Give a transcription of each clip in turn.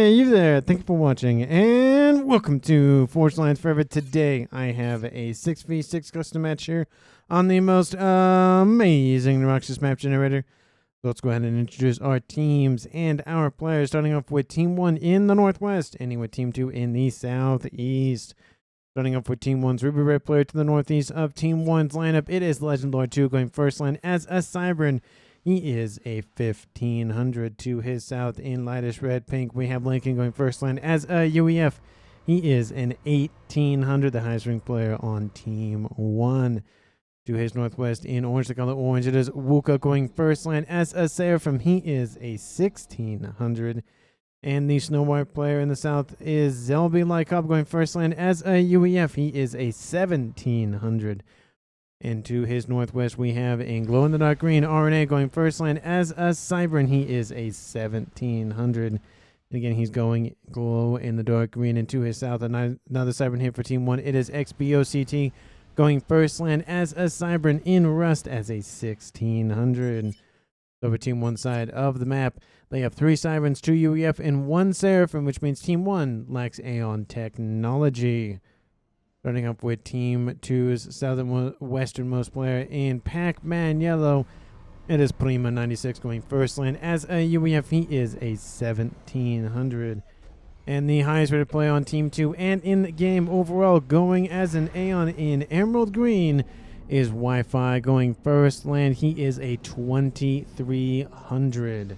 Hey, you there. Thank you for watching, and welcome to Forge Lines Forever. Today, I have a 6v6 custom match here on the most amazing Roxas map generator. So let's go ahead and introduce our teams and our players, starting off with Team 1 in the Northwest, ending with Team 2 in the Southeast. Starting off with Team 1's Ruby Red player to the northeast of Team 1's lineup, it is Legend Lord 2 going first line as a Cybran. He is a 1500 to his south in lightish red pink. We have Lincoln going first line as a UEF. He is an 1800, the highest ranked player on Team 1. To his northwest in orange, the color orange, it is Wuka going first line as a Seraphim. He is a 1600. And the Snow White player in the south is Zelby Lycop going first line as a UEF. He is a 1700. And to his northwest, we have in glow-in-the-dark green RNA going first line as a Cybran. He is a 1700. And again, he's going glow-in-the-dark green. And to his south, another Cybran here for Team 1. It is XBOCT going first line as a Cybran in rust as a 1600. Over Team 1 side of the map, they have 3 Cybrans, 2 UEF, and 1 Seraphim, which means Team 1 lacks Aeon technology. Starting up with Team 2's southern-westernmost player in Pac-Man Yellow, it is Prima96 going first line as a UEF. He is a 1700. And the highest rated player on Team 2 and in the game overall going as an Aeon in Emerald Green is Wi-Fi going first line. He is a 2300.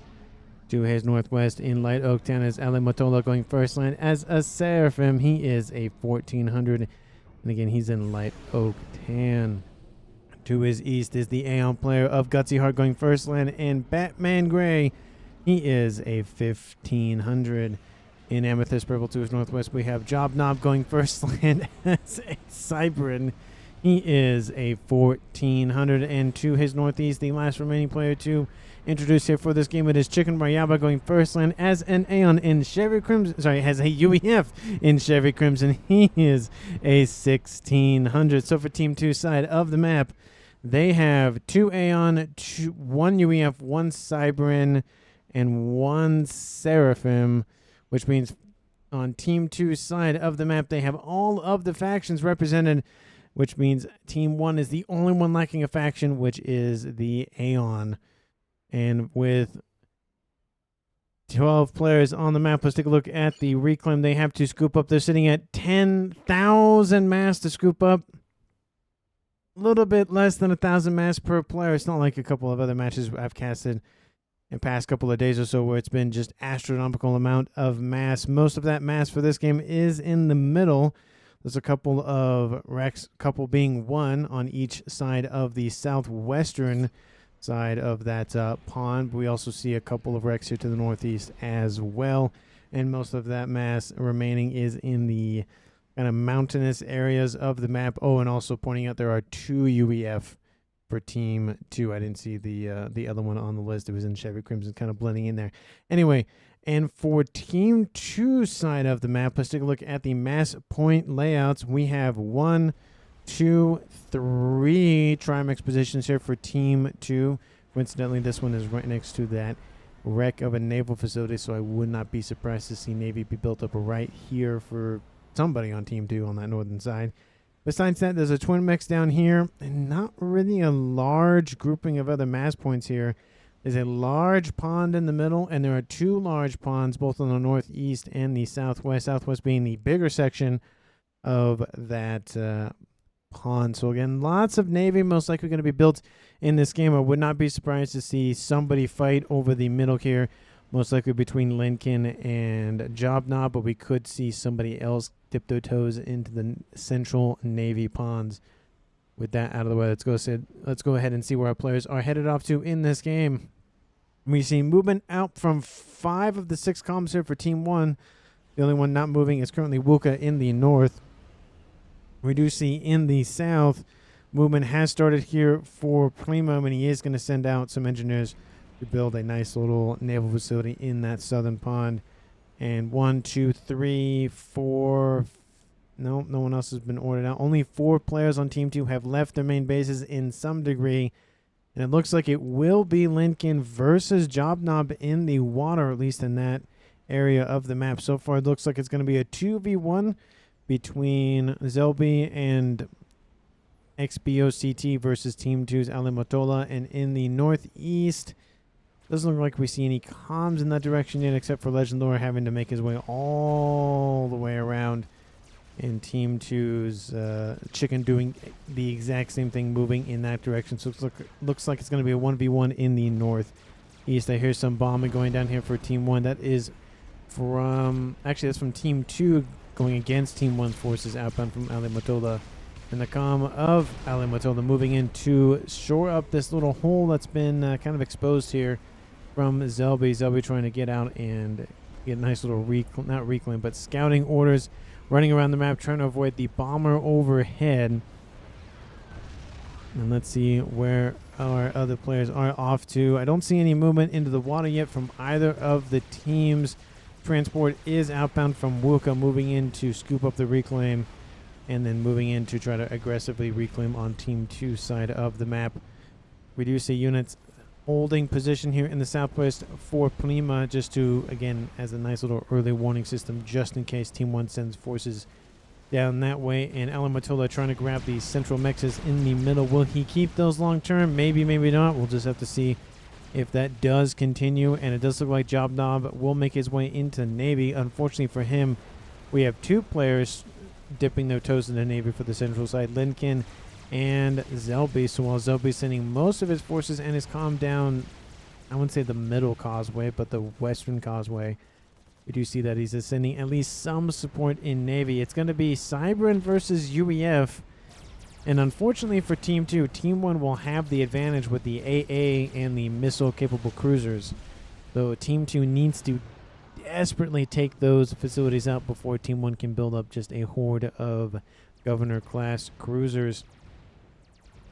To his northwest in Light Oak Town is Ale Motola going first line as a Seraphim. He is a 1400. And again, he's in Light Oak Tan. To his east is the Aeon player of Gutsy Heart going first line in Batman Gray. He is a 1500. In Amethyst Purple to his northwest, we have Job Knob going first line as a Cybran. He is a 1400. And to his northeast, the last remaining player to introduce here for this game, it is Chicken Rayaba going first line as an Aeon in Chevy Crimson. Sorry, has a UEF in Chevy Crimson. He is a 1600. So for Team 2 side of the map, they have 2 Aeon, 1 UEF, 1 Cybran, and 1 Seraphim, which means on Team 2 side of the map, they have all of the factions represented, which means Team 1 is the only one lacking a faction, which is the Aeon. And with 12 players on the map, let's take a look at the reclaim they have to scoop up. They're sitting at 10,000 mass to scoop up. A little bit less than 1,000 mass per player. It's not like a couple of other matches I've casted in the past couple of days or so where it's been just astronomical amount of mass. Most of that mass for this game is in the middle. There's a couple of wrecks, couple being 1 on each side of the southwestern side of that pond. We also see a couple of wrecks here to the northeast as well. And most of that mass remaining is in the kind of mountainous areas of the map. Oh, and also pointing out there are 2 UEF for Team 2. I didn't see the other one on the list. It was in Chevy Crimson, kind of blending in there. Anyway, and for Team 2 side of the map, let's take a look at the mass point layouts. We have 1, 2, 3 Trimex positions here for Team 2. Coincidentally, this one is right next to that wreck of a naval facility, so I would not be surprised to see Navy be built up right here for somebody on Team 2 on that northern side. Besides that, there's a Twin Mechs down here, and not really a large grouping of other mass points here. There's a large pond in the middle, and there are 2 large ponds, both on the northeast and the southwest. Southwest being the bigger section of that pond. So again, lots of Navy most likely going to be built in this game. I would not be surprised to see somebody fight over the middle here, most likely between Lincoln and Job Knob, but we could see somebody else dip their toes into the central Navy ponds. With that out of the way, let's go ahead and see where our players are headed off to in this game. We see movement out from 5 of the 6 columns here for Team 1. The only one not moving is currently Wuka in the north. We do see in the south, movement has started here for Primo, and he is going to send out some engineers to build a nice little naval facility in that southern pond. And 1, 2, 3, 4. No one else has been ordered out. Only 4 players on Team 2 have left their main bases in some degree. And it looks like it will be Lincoln versus Job Knob in the water, at least in that area of the map. So far, it looks like it's going to be a 2v1 between Zelby and XBOCT versus Team 2's Alimatola. And in the northeast, doesn't look like we see any comms in that direction yet, except for Legend Lore having to make his way all the way around. And Team 2's Chicken doing the exact same thing, moving in that direction. So it looks like it's going to be a 1v1 in the northeast. I hear some bombing going down here for Team 1. That is from... Actually, that's from Team 2 going against Team 1's forces outbound from Alimatola. And the comm of Alimatola moving in to shore up this little hole that's been kind of exposed here from Zelby. Zelby trying to get out and get a nice little not reclaim, but scouting orders, running around the map, trying to avoid the bomber overhead. And let's see where our other players are off to. I don't see any movement into the water yet from either of the teams. Transport is outbound from Wuka, moving in to scoop up the reclaim, and then moving in to try to aggressively reclaim on Team 2 side of the map. We do see units holding position here in the southwest for Prima, just to, again, as a nice little early warning system, just in case Team 1 sends forces down that way. And Alimatola trying to grab the central mexes in the middle. Will he keep those long term? Maybe, maybe not. We'll just have to see if that does continue. And it does look like Jobnob will make his way into Navy. Unfortunately for him, we have two players dipping their toes in the Navy for the central side, Lincoln and Zelby. So while Zelby's sending most of his forces and his comm down, I wouldn't say the middle causeway, but the western causeway, we do see that he's sending at least some support in Navy. It's going to be Cybran versus UEF. And unfortunately for Team 2, Team 1 will have the advantage with the AA and the missile-capable cruisers. So Team 2 needs to desperately take those facilities out before Team 1 can build up just a horde of Governor-class cruisers.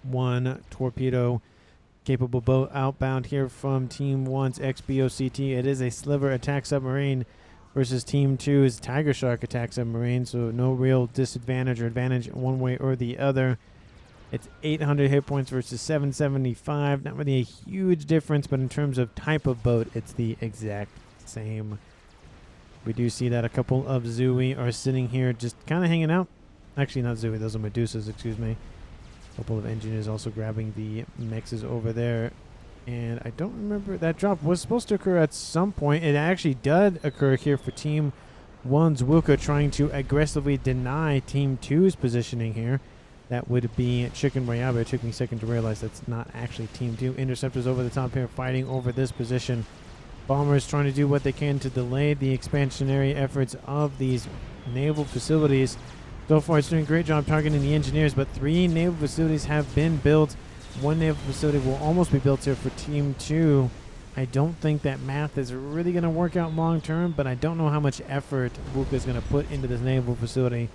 One torpedo-capable boat outbound here from Team 1's XBOCT. It is a Sliver attack submarine versus Team 2's Tiger Shark attack submarine, so no real disadvantage or advantage one way or the other. It's 800 hit points versus 775. Not really a huge difference, but in terms of type of boat, it's the exact same. We do see that a couple of Zooey are sitting here just kind of hanging out. Actually, not Zooey, those are Medusas, excuse me. A couple of engineers also grabbing the mexes over there. And I don't remember, that drop was supposed to occur at some point. It actually did occur here for Team 1's Wuka, trying to aggressively deny Team 2's positioning here. That would be Chicken Rayaba. It took me a second to realize that's not actually Team 2. Interceptors over the top here fighting over this position. Bombers trying to do what they can to delay the expansionary efforts of these naval facilities. So far, it's doing a great job targeting the engineers, but 3 naval facilities have been built. 1 naval facility will almost be built here for Team 2. I don't think that math is really going to work out long term, but I don't know how much effort Wuka is going to put into this naval facility.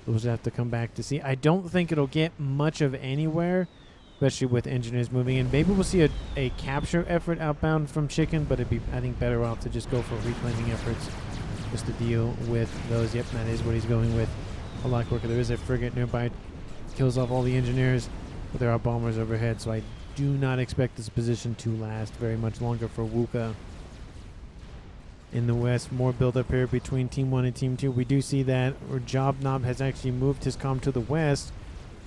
We'll just have to come back to see. I don't think it'll get much of anywhere, especially with engineers moving in. Maybe we'll see a capture effort outbound from Chicken, but it'd be, I think, better off to just go for reclaiming efforts just to deal with those. Yep, that is what he's going with. A lot quicker. There is a frigate nearby, kills off all the engineers, but there are bombers overhead, so I do not expect this position to last very much longer for Wuka. In the west, more build-up here between Team 1 and Team 2. We do see that Jobnob has actually moved his comm to the west,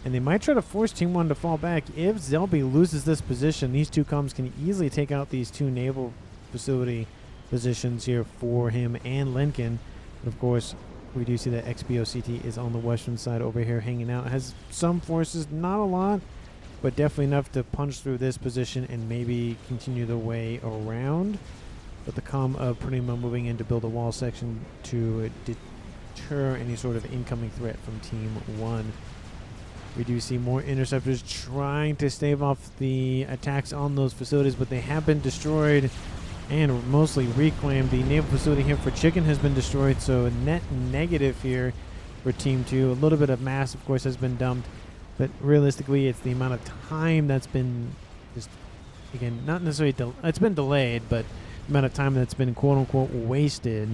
and they might try to force Team 1 to fall back. If Zelby loses this position, these two comms can easily take out these 2 naval facility positions here for him and Lincoln. And of course, we do see that XBOCT is on the western side over here hanging out. It has some forces, not a lot, but definitely enough to punch through this position and maybe continue the way around. But the comm of Prima moving in to build a wall section to deter any sort of incoming threat from Team 1. We do see more interceptors trying to stave off the attacks on those facilities, but they have been destroyed and mostly reclaimed. The naval facility here for Chicken has been destroyed, so net negative here for Team 2. A little bit of mass, of course, has been dumped, but realistically, it's the amount of time that's been just, again, not necessarily, it's been delayed, but the amount of time that's been quote-unquote wasted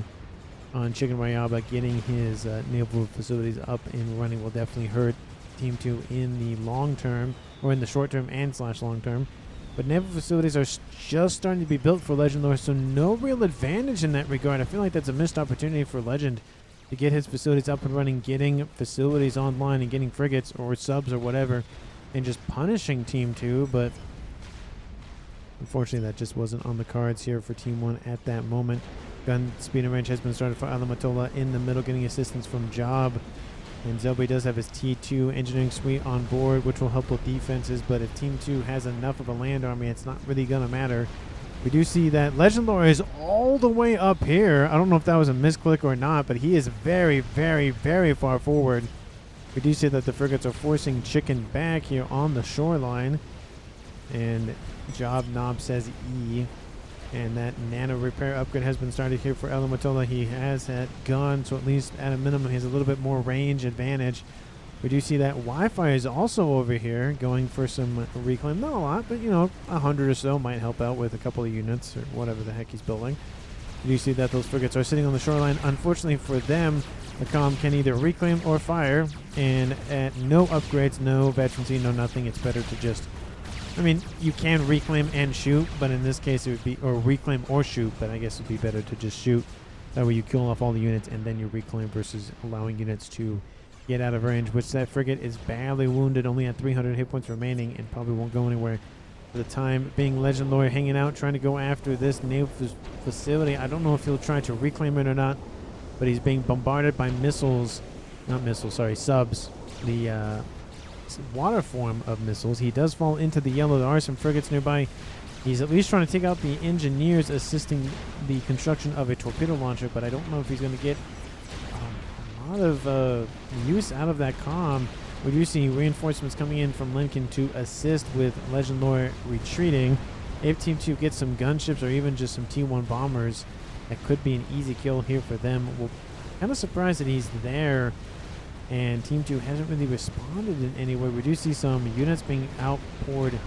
on Chicken Rayaba getting his naval facilities up and running will definitely hurt Team 2 in the long term, or in the short term and / long term. But naval facilities are just starting to be built for Legend Lore, so no real advantage in that regard. I feel like that's a missed opportunity for Legend to get his facilities up and running, getting facilities online and getting frigates or subs or whatever, and just punishing Team 2, but unfortunately that just wasn't on the cards here for Team 1 at that moment. Gun speed and range has been started for Alamatola in the middle, getting assistance from Job. And Zelby does have his T2 engineering suite on board, which will help with defenses, but if Team 2 has enough of a land army, it's not really going to matter. We do see that Legend Lore is all the way up here. I don't know if that was a misclick or not, but he is very, very, very far forward. We do see that the frigates are forcing Chicken back here on the shoreline. And Job Knob says E. And that nano repair upgrade has been started here for Alamatola. He has that gun, so at least at a minimum he has a little bit more range advantage. We do see that Wi-Fi is also over here going for some reclaim. Not a lot, but 100 or so might help out with a couple of units or whatever the heck he's building. We do see that those frigates are sitting on the shoreline. Unfortunately for them, the comm can either reclaim or fire, and at no upgrades, no veterancy, no nothing, it's better to just... I mean, you can reclaim and shoot, but in this case it would be, or reclaim or shoot, but I guess it would be better to just shoot. That way you kill off all the units and then you reclaim versus allowing units to get out of range, which that frigate is badly wounded, only at 300 hit points remaining and probably won't go anywhere for the time being. Legend Lore hanging out, trying to go after this naval facility. I don't know if he'll try to reclaim it or not, but he's being bombarded by missiles, not missiles, sorry, subs. The water form of missiles. He does fall into the yellow. There are some frigates nearby. He's at least trying to take out the engineers assisting the construction of a torpedo launcher, but I don't know if he's going to get a lot of use out of that comm. We do see reinforcements coming in from Lincoln to assist with Legend Lore retreating. If Team 2 gets some gunships or even just some T1 bombers, that could be an easy kill here for them. We're kind of surprised that he's there, and Team 2 hasn't really responded in any way. We do see some units being outpoured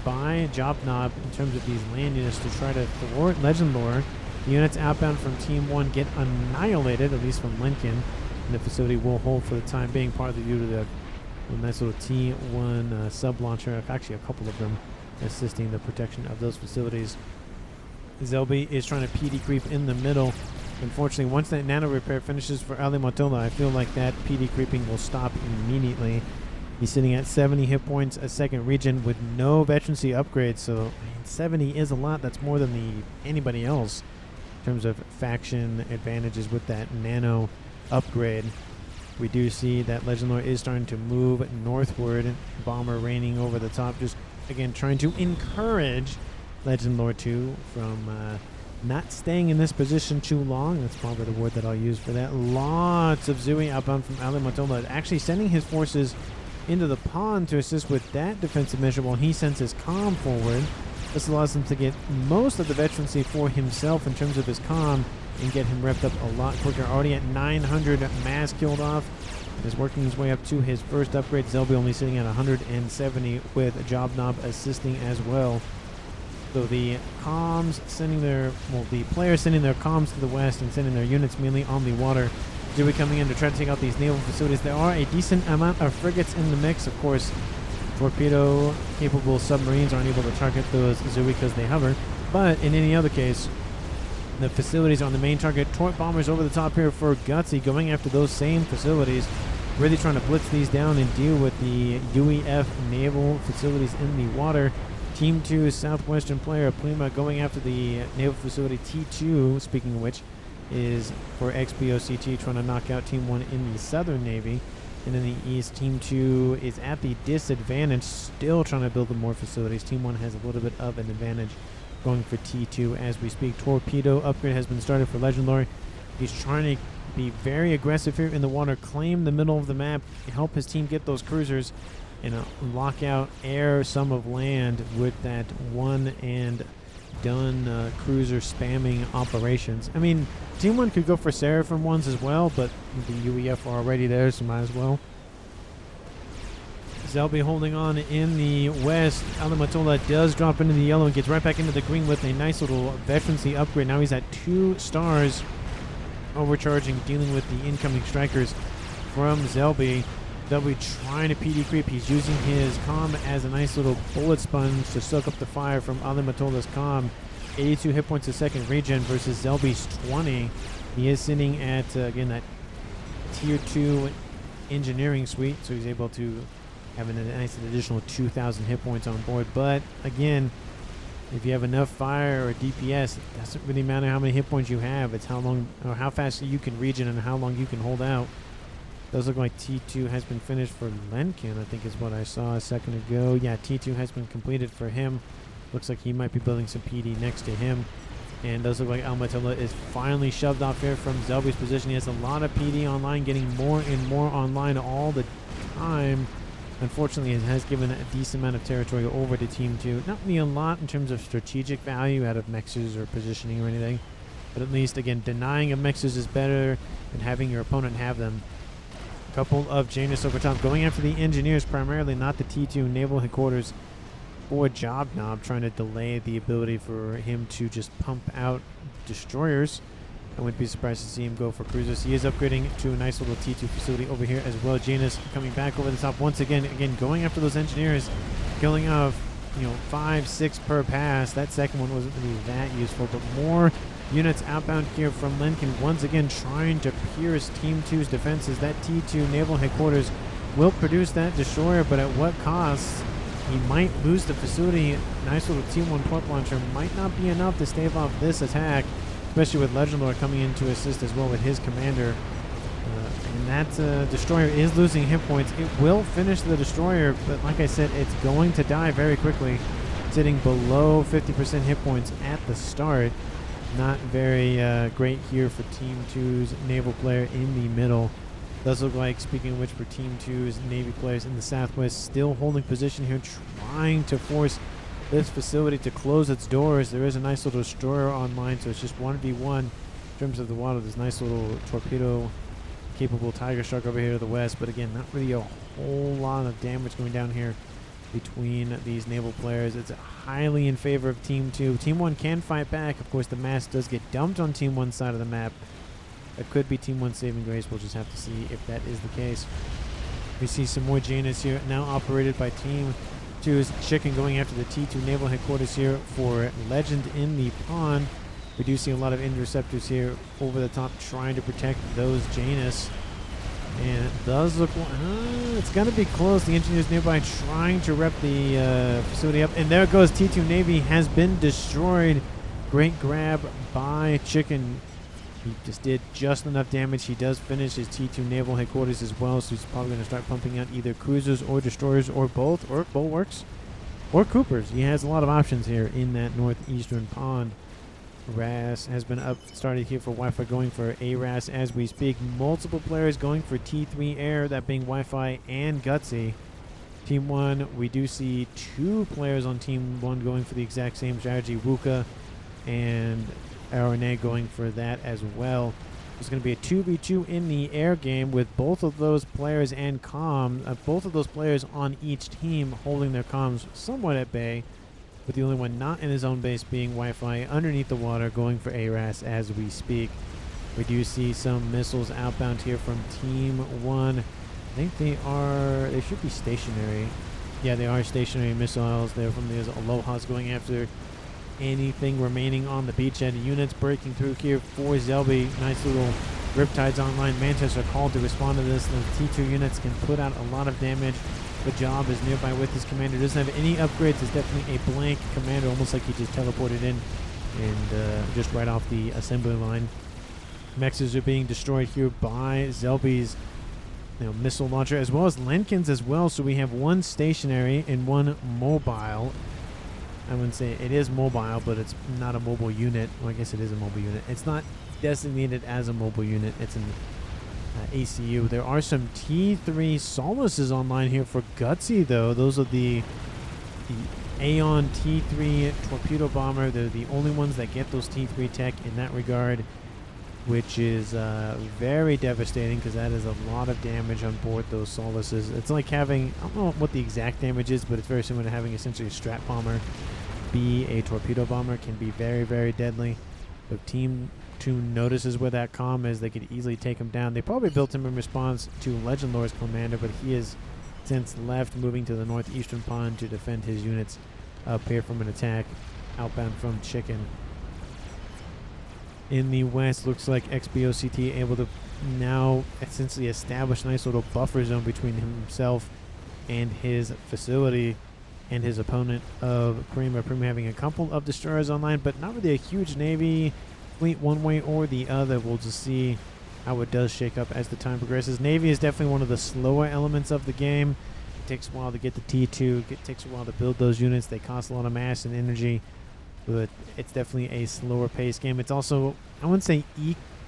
by Job Knob in terms of these land units to try to thwart Legend Lore. The units outbound from Team 1 get annihilated, at least from Lincoln, and the facility will hold for the time being, partly due to the nice little T1 sub-launcher, actually a couple of them, assisting the protection of those facilities. Zelby is trying to PD creep in the middle. Unfortunately, once that nano repair finishes for Alamatola, I feel like that PD creeping will stop immediately. He's sitting at 70 hit points a second region with no veterancy upgrades, so I mean, 70 is a lot. That's more than anybody else in terms of faction advantages with that nano upgrade. We do see that Legend Lore is starting to move northward, bomber raining over the top, just again trying to encourage Legend Lore 2 from not staying in this position too long. That's probably the word that I'll use for that. Lots of Zui outbound from Alamatola, actually sending his forces into the pond to assist with that defensive measure while he sends his comm forward. This allows him to get most of the veterancy for himself in terms of his comm and get him repped up a lot quicker. Already at 900 mass killed off. Is working his way up to his first upgrade. Zelby only sitting at 170 with Job Knob assisting as well. So the comms sending their, well, the players sending their comms to the west and sending their units mainly on the water. Dewey coming in to try to take out these naval facilities. There are a decent amount of frigates in the mix. Of course, torpedo-capable submarines aren't able to target those Zui because they hover. But in any other case, the facilities on the main target. Tort bombers over the top here for Gutsy, going after those same facilities. Really trying to blitz these down and deal with the UEF naval facilities in the water. Team 2 Southwestern player Plima going after the naval facility T2, speaking of which, is for XBOCT, trying to knock out Team 1 in the Southern Navy. And in the East, Team 2 is at the disadvantage, still trying to build more facilities. Team 1 has a little bit of an advantage going for T2 as we speak. Torpedo upgrade has been started for Legend Lore. He's trying to be very aggressive here in the water, claim the middle of the map, help his team get those cruisers, and lock out air some of land with that one and done cruiser spamming operations. I mean, Team 1 could go for Seraphim ones as well, but the UEF are already there, so might as well. Zelby holding on in the west. Alamatola does drop into the yellow and gets right back into the green with a nice little veterancy upgrade. Now he's at 2 stars, overcharging, dealing with the incoming strikers from Zelby. Zelby trying to PD creep. He's using his comm as a nice little bullet sponge to soak up the fire from Ali Matola's comm. 82 hit points a second regen versus Zelby's 20. He is sitting at, again, that tier 2 engineering suite, so he's able to have a nice additional 2,000 hit points on board. But again, if you have enough fire or DPS, it doesn't really matter how many hit points you have. It's how long or how fast you can regen and how long you can hold out. Does look like T2 has been finished for Lenkin, I think is what I saw a second ago. Yeah, T2 has been completed for him. Looks like he might be building some PD next to him. And does look like Almatola is finally shoved off here from Zelby's position. He has a lot of PD online, getting more and more online all the time. Unfortunately, it has given a decent amount of territory over to Team 2. Not really a lot in terms of strategic value out of mexes or positioning or anything. But at least, again, denying of mexes is better than having your opponent have them. A couple of Janus over top, going after the engineers primarily, not the T2 naval headquarters for Jobnob, trying to delay the ability for him to just pump out destroyers. I wouldn't be surprised to see him go for cruisers. He is upgrading to a nice little T2 facility over here as well. Janus coming back over the top once again. Again, going after those engineers, killing off, 5, 6 per pass. That second one wasn't really that useful, but more units outbound here from Lenkin. Once again, trying to pierce Team 2's defenses. That T2 naval headquarters will produce that destroyer, but at what cost? He might lose the facility. Nice little T1 port launcher might not be enough to stave off this attack, especially with Legend Lord coming in to assist as well with his commander. And that destroyer is losing hit points. It will finish the destroyer, but like I said, it's going to die very quickly, sitting below 50% hit points at the start. Not very great here for Team 2's naval player in the middle. Does look like, speaking of which, for Team 2's Navy players in the southwest, still holding position here, trying to force this facility to close its doors. There is a nice little destroyer online, so it's just 1v1 in terms of the water. This nice little torpedo-capable Tiger Shark over here to the west, but again, not really a whole lot of damage going down here between these naval players. It's highly in favor of Team 2. Team 1 can fight back. Of course, the mass does get dumped on Team 1's side of the map. That could be Team 1's saving grace. We'll just have to see if that is the case. We see some more Janus here, now operated by Team 2's Chicken, going after the T2 naval headquarters here for Legend in the pond. We do see a lot of interceptors here over the top trying to protect those Janus. And it does look like it's going to be close. The engineers nearby trying to rep the facility up. And there goes T2 Navy, has been destroyed. Great grab by Chicken. He just did just enough damage. He does finish his T2 naval headquarters as well, so he's probably going to start pumping out either cruisers or destroyers or both, or bulwarks or Coopers. He has a lot of options here in that northeastern pond. RAS has been started here for Wi-Fi, going for ARAS as we speak. Multiple players going for T3 Air, that being Wi-Fi and Gutsy. Team 1, we do see 2 players on Team 1 going for the exact same strategy. Wuka and RNA going for that as well. It's going to be a 2v2 in the air game with both of those players and both of those players on each team holding their comms somewhat at bay, with the only one not in his own base being Wi-Fi underneath the water, going for ARAS as we speak. We do see some missiles outbound here from Team 1. I think they should be stationary. Yeah, they are stationary missiles. They're from the Alohas, going after anything remaining on the beachhead. Units breaking through here for Zelby. Nice little Riptides online. Mantis are called to respond to this. The T2 units can put out a lot of damage. The Job is nearby with his commander. Doesn't have any upgrades. It's definitely a blank commander, almost like he just teleported in and just right off the assembly line. Mexes are being destroyed here by Zelby's missile launcher, as well as Lenkin's as well. So we have one stationary and one mobile. I wouldn't say it is mobile, but it's not a mobile unit. Well, I guess it is a mobile unit. It's not designated as a mobile unit. It's an ACU. There are some T3 Solaces online here for Gutsy, though. Those are the Aeon T3 torpedo bomber. They're the only ones that get those T3 tech in that regard, which is very devastating because that is a lot of damage on board those Solaces. It's like having, I don't know what the exact damage is, but it's very similar to having essentially a strat bomber be a torpedo bomber. Can be very, very deadly. But Team Neptune notices where that comm is, they could easily take him down. They probably built him in response to Legend Lore's commander, but he has since left, moving to the northeastern pond to defend his units up here from an attack outbound from Chicken. In the west, looks like XBOCT able to now essentially establish a nice little buffer zone between himself and his facility and his opponent of Prima. Prima having a couple of destroyers online, but not really a huge navy fleet one way or the other. We'll just see how it does shake up as the time progresses. Navy is definitely one of the slower elements of the game. It takes a while to get the T2. It takes a while to build those units. They cost a lot of mass and energy, but it's definitely a slower paced game. It's also, I wouldn't say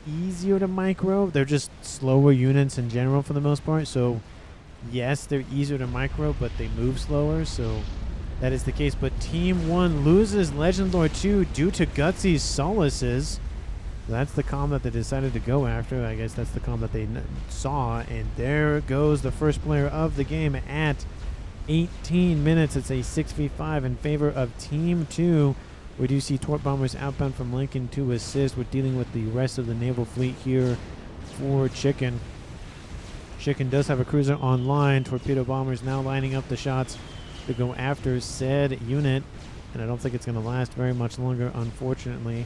easier to micro. They're just slower units in general for the most part. So yes, they're easier to micro, but they move slower. So that is the case. But Team 1 loses Legend Lore 2 due to Gutsy's Solaces. That's the comm that they decided to go after. I guess that's the comm that they saw. And there goes the first player of the game at 18 minutes. It's a 6v5 in favor of Team 2. We do see Torp Bombers outbound from Lincoln to assist. We're dealing with the rest of the naval fleet here for Chicken. Chicken does have a cruiser online. Torpedo Bombers now lining up the shots to go after said unit. And I don't think it's going to last very much longer, unfortunately.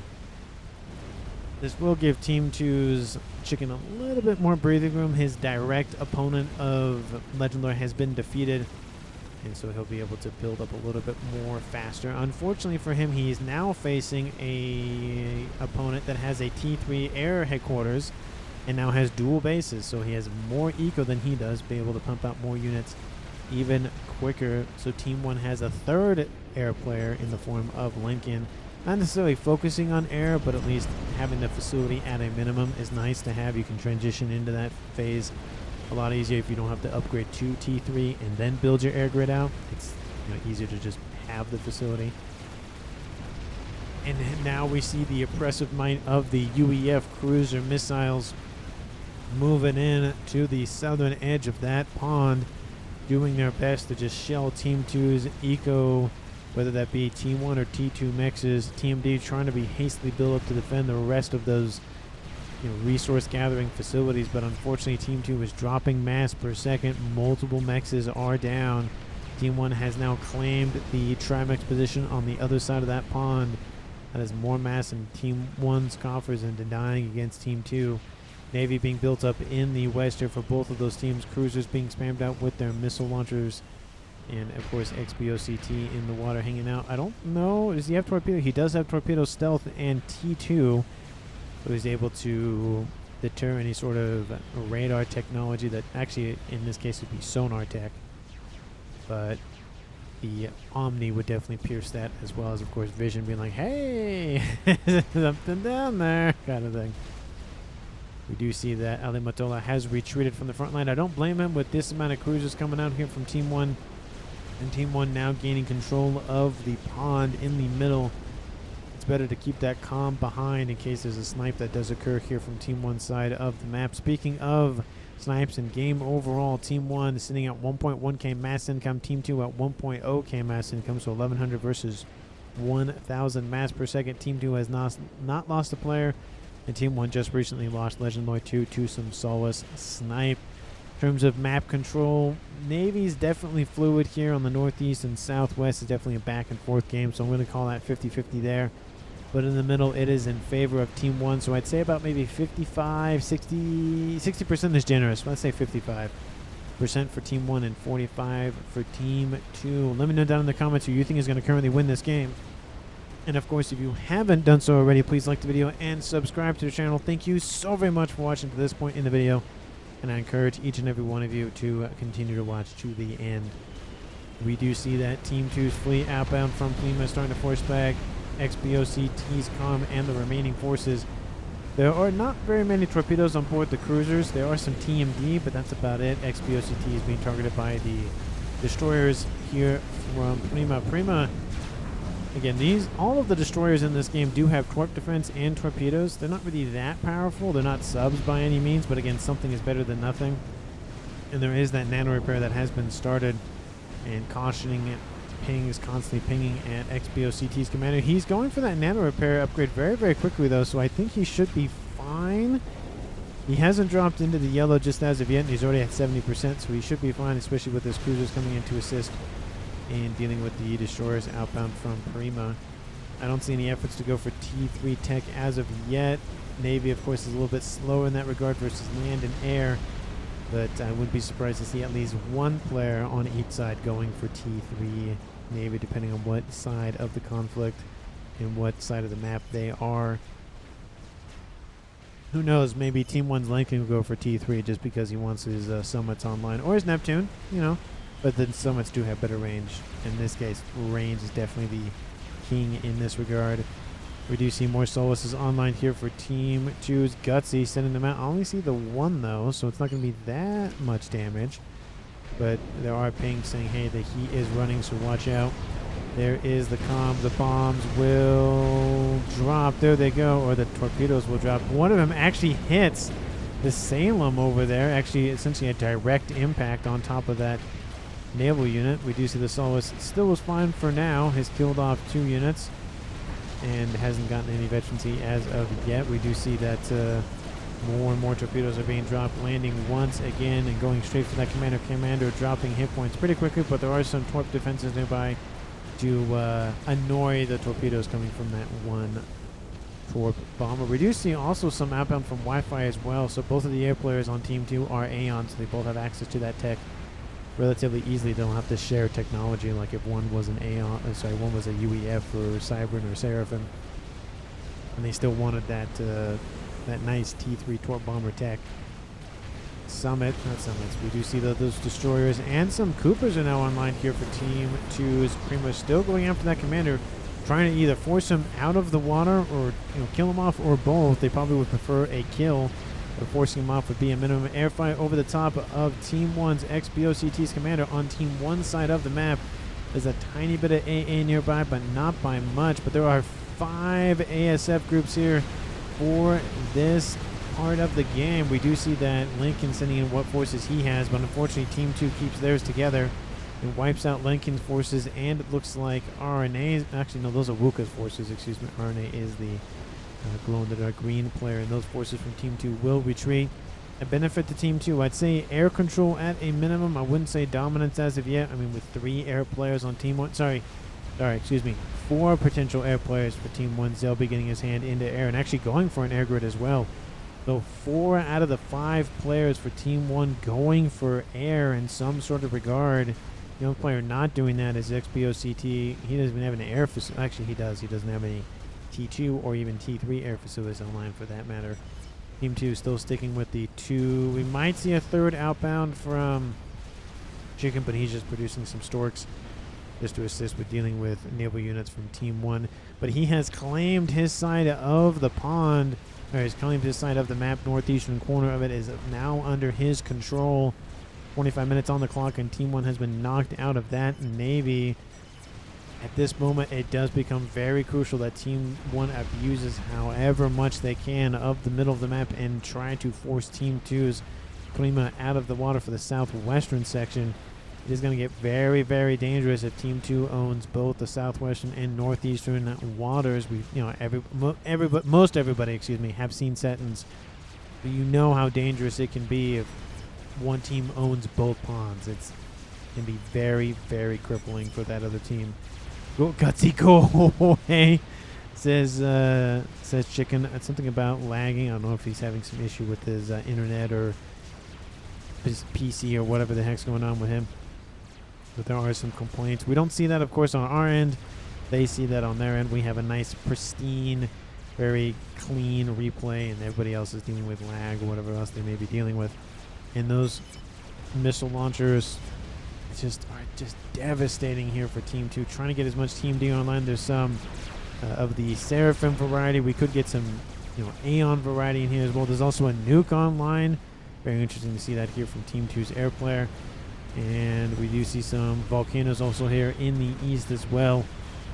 This will give Team 2's Chicken a little bit more breathing room. His direct opponent of Legend Lore has been defeated, and so he'll be able to build up a little bit more faster. Unfortunately for him, he is now facing a opponent that has a T3 air headquarters and now has dual bases, so he has more eco than he does, be able to pump out more units even quicker. So Team 1 has a third air player in the form of Lincoln. Not necessarily focusing on air, but at least having the facility at a minimum is nice to have. You can transition into that phase a lot easier if you don't have to upgrade to T3 and then build your air grid out. It's easier to just have the facility. And now we see the oppressive might of the UEF cruiser missiles moving in to the southern edge of that pond, doing their best to just shell Team 2's eco, whether that be Team 1 or T2 mixes. TMD trying to be hastily built up to defend the rest of those resource gathering facilities, but unfortunately Team 2 is dropping mass per second. Multiple mexes are down. Team 1 has now claimed the Trimex position on the other side of that pond. That is more mass in Team 1's coffers and denying against Team 2. Navy being built up in the west here for both of those teams. Cruisers being spammed out with their missile launchers. And, of course, XBOCT in the water hanging out. I don't know. Does he have torpedo? He does have torpedo stealth and T2. So he's able to deter any sort of radar technology that actually, in this case, would be sonar tech. But the Omni would definitely pierce that, as well as, of course, Vision being like, hey, something down there, kind of thing. We do see that Ali Matola has retreated from the front line. I don't blame him with this amount of cruisers coming out here from Team 1. And Team 1 now gaining control of the pond in the middle. It's better to keep that comm behind in case there's a snipe that does occur here from Team 1's side of the map. Speaking of snipes and game overall, Team 1 is sitting at 1.1k mass income. Team 2 at 1.0k mass income, so 1100 versus 1000 mass per second. Team 2 has not lost a player, and Team 1 just recently lost Legend Lore 2 to some Solace snipe. In terms of map control, Navy's definitely fluid here on the northeast and southwest. Is definitely a back and forth game, so I'm going to call that 50-50 there. But in the middle, it is in favor of Team 1, so I'd say about maybe 55, 60% is generous. Let's say 55% for Team 1 and 45% for Team 2. Let me know down in the comments who you think is going to currently win this game. And of course, if you haven't done so already, please like the video and subscribe to the channel. Thank you so very much for watching to this point in the video. And I encourage each and every one of you to continue to watch to the end. We do see that Team 2's fleet outbound from Plima starting to force back XBOCT's comm and the remaining forces. There are not very many torpedoes on board the cruisers. There are some TMD, but that's about it. XBOCT is being targeted by the destroyers here from Prima. Prima, again, all of the destroyers in this game do have torp defense and torpedoes. They're not really that powerful. They're not subs by any means, but again, something is better than nothing. And there is that nano repair that has been started, and cautioning pings, constantly pinging at XBOCT's commander. He's going for that nano repair upgrade very, very quickly, though, so I think he should be fine. He hasn't dropped into the yellow just as of yet, and he's already at 70%, so he should be fine, especially with his cruisers coming in to assist in dealing with the destroyers outbound from Prima. I don't see any efforts to go for T3 tech as of yet. Navy, of course, is a little bit slower in that regard versus land and air, but I wouldn't be surprised to see at least one player on each side going for T3 Navy, depending on what side of the conflict and what side of the map they are. Who knows, maybe Team 1's Lincoln will go for T3 just because he wants his summits online, or his Neptune, you know, but the summits do have better range. In this case, range is definitely the king in this regard. We do see more Solaces online here for Team 2's Gutsy, sending them out. I only see the one, though, so it's not going to be that much damage. But there are pings saying, hey, the heat is running, so watch out. There is the comm. The bombs will drop. There they go, or the torpedoes will drop. One of them actually hits the Salem over there, actually essentially a direct impact on top of that naval unit. We do see the Solace still was fine for now. Has killed off 2 units and hasn't gotten any veterancy as of yet. We do see that more and more torpedoes are being dropped, landing once again and going straight for that commander. Commander dropping hit points pretty quickly, but there are some torp defenses nearby to annoy the torpedoes coming from that one torp bomber. We do see also some outbound from Wi-Fi as well, so both of the air players on Team 2 are Aeon, so they both have access to that tech relatively easily. They don't have to share technology like if one was an Aeon, one was a UEF or Cybern or Seraphim, and they still wanted that that nice T3 torp bomber tech. We do see that those destroyers and some Coopers are now online here for Team 2's Prima, still going after that commander, trying to either force him out of the water or kill him off, or both. They probably would prefer a kill, but forcing him off would be a minimum. Airfight over the top of Team 1's XBOCT's commander on Team 1's side of the map. There's a tiny bit of AA nearby, but not by much. But there are 5 ASF groups here for this part of the game. We do see that Lincoln sending in what forces he has, but unfortunately Team 2 keeps theirs together and wipes out Lincoln's forces, and it looks like RNA, actually no, those are Wuka's forces, excuse me. RNA is the glow-in-the-dark green player, and those forces from Team 2 will retreat. A benefit to Team 2, I'd say air control at a minimum. I wouldn't say dominance as of yet. I mean, with 3 air players on Team 1, excuse me, 4 potential air players for Team 1, they'll be getting his hand into air and actually going for an air grid as well. So 4 out of the 5 players for Team 1 going for air in some sort of regard. The only player not doing that is XBOCT. He doesn't even have an air facility. Actually, he does. He doesn't have any T2 or even T3 air facilities online for that matter. Team 2 still sticking with the 2. We might see a 3rd outbound from Chicken, but he's just producing some Storks just to assist with dealing with naval units from Team 1. But he has claimed his side of the pond. He's claimed his side of the map. Northeastern corner of it is now under his control. 25 minutes on the clock, and Team 1 has been knocked out of that Navy. At this moment, it does become very crucial that Team 1 abuses however much they can of the middle of the map and try to force Team 2's Prima out of the water for the southwestern section. It is going to get very, very dangerous if Team 2 owns both the southwestern and northeastern waters. We, most everybody, have seen Settons. But you know how dangerous it can be if one team owns both ponds. It can be very, very crippling for that other team. Go Gutsy, go! Hey, says Chicken. It's something about lagging. I don't know if he's having some issue with his internet or his PC or whatever the heck's going on with him. But there are some complaints. We don't see that, of course, on our end. They see that on their end. We have a nice, pristine, very clean replay, and everybody else is dealing with lag or whatever else they may be dealing with. And those missile launchers are just devastating here for Team 2. Trying to get as much Team D online. There's some of the Seraphim variety. We could get some, Aeon variety in here as well. There's also a Nuke online. Very interesting to see that here from Team 2's air player. And we do see some volcanoes also here in the east as well.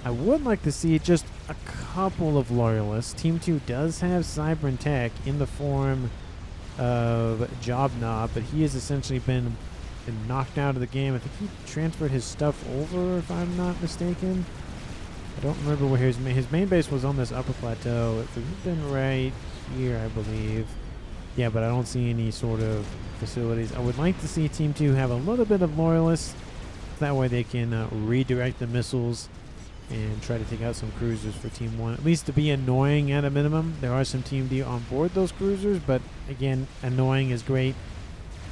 I would like to see just a couple of loyalists. Team 2 does have Cybern Tech in the form of Jobnob, but he has essentially been been knocked out of the game. I think he transferred his stuff over, if I'm not mistaken. I don't remember where his main base was on this upper plateau. It could have been right here, I believe. Yeah, but I don't see any sort of facilities. I would like to see Team 2 have a little bit of loyalists. That way they can redirect the missiles and try to take out some cruisers for Team 1. At least to be annoying at a minimum. There are some Team D on board those cruisers, but again, annoying is great.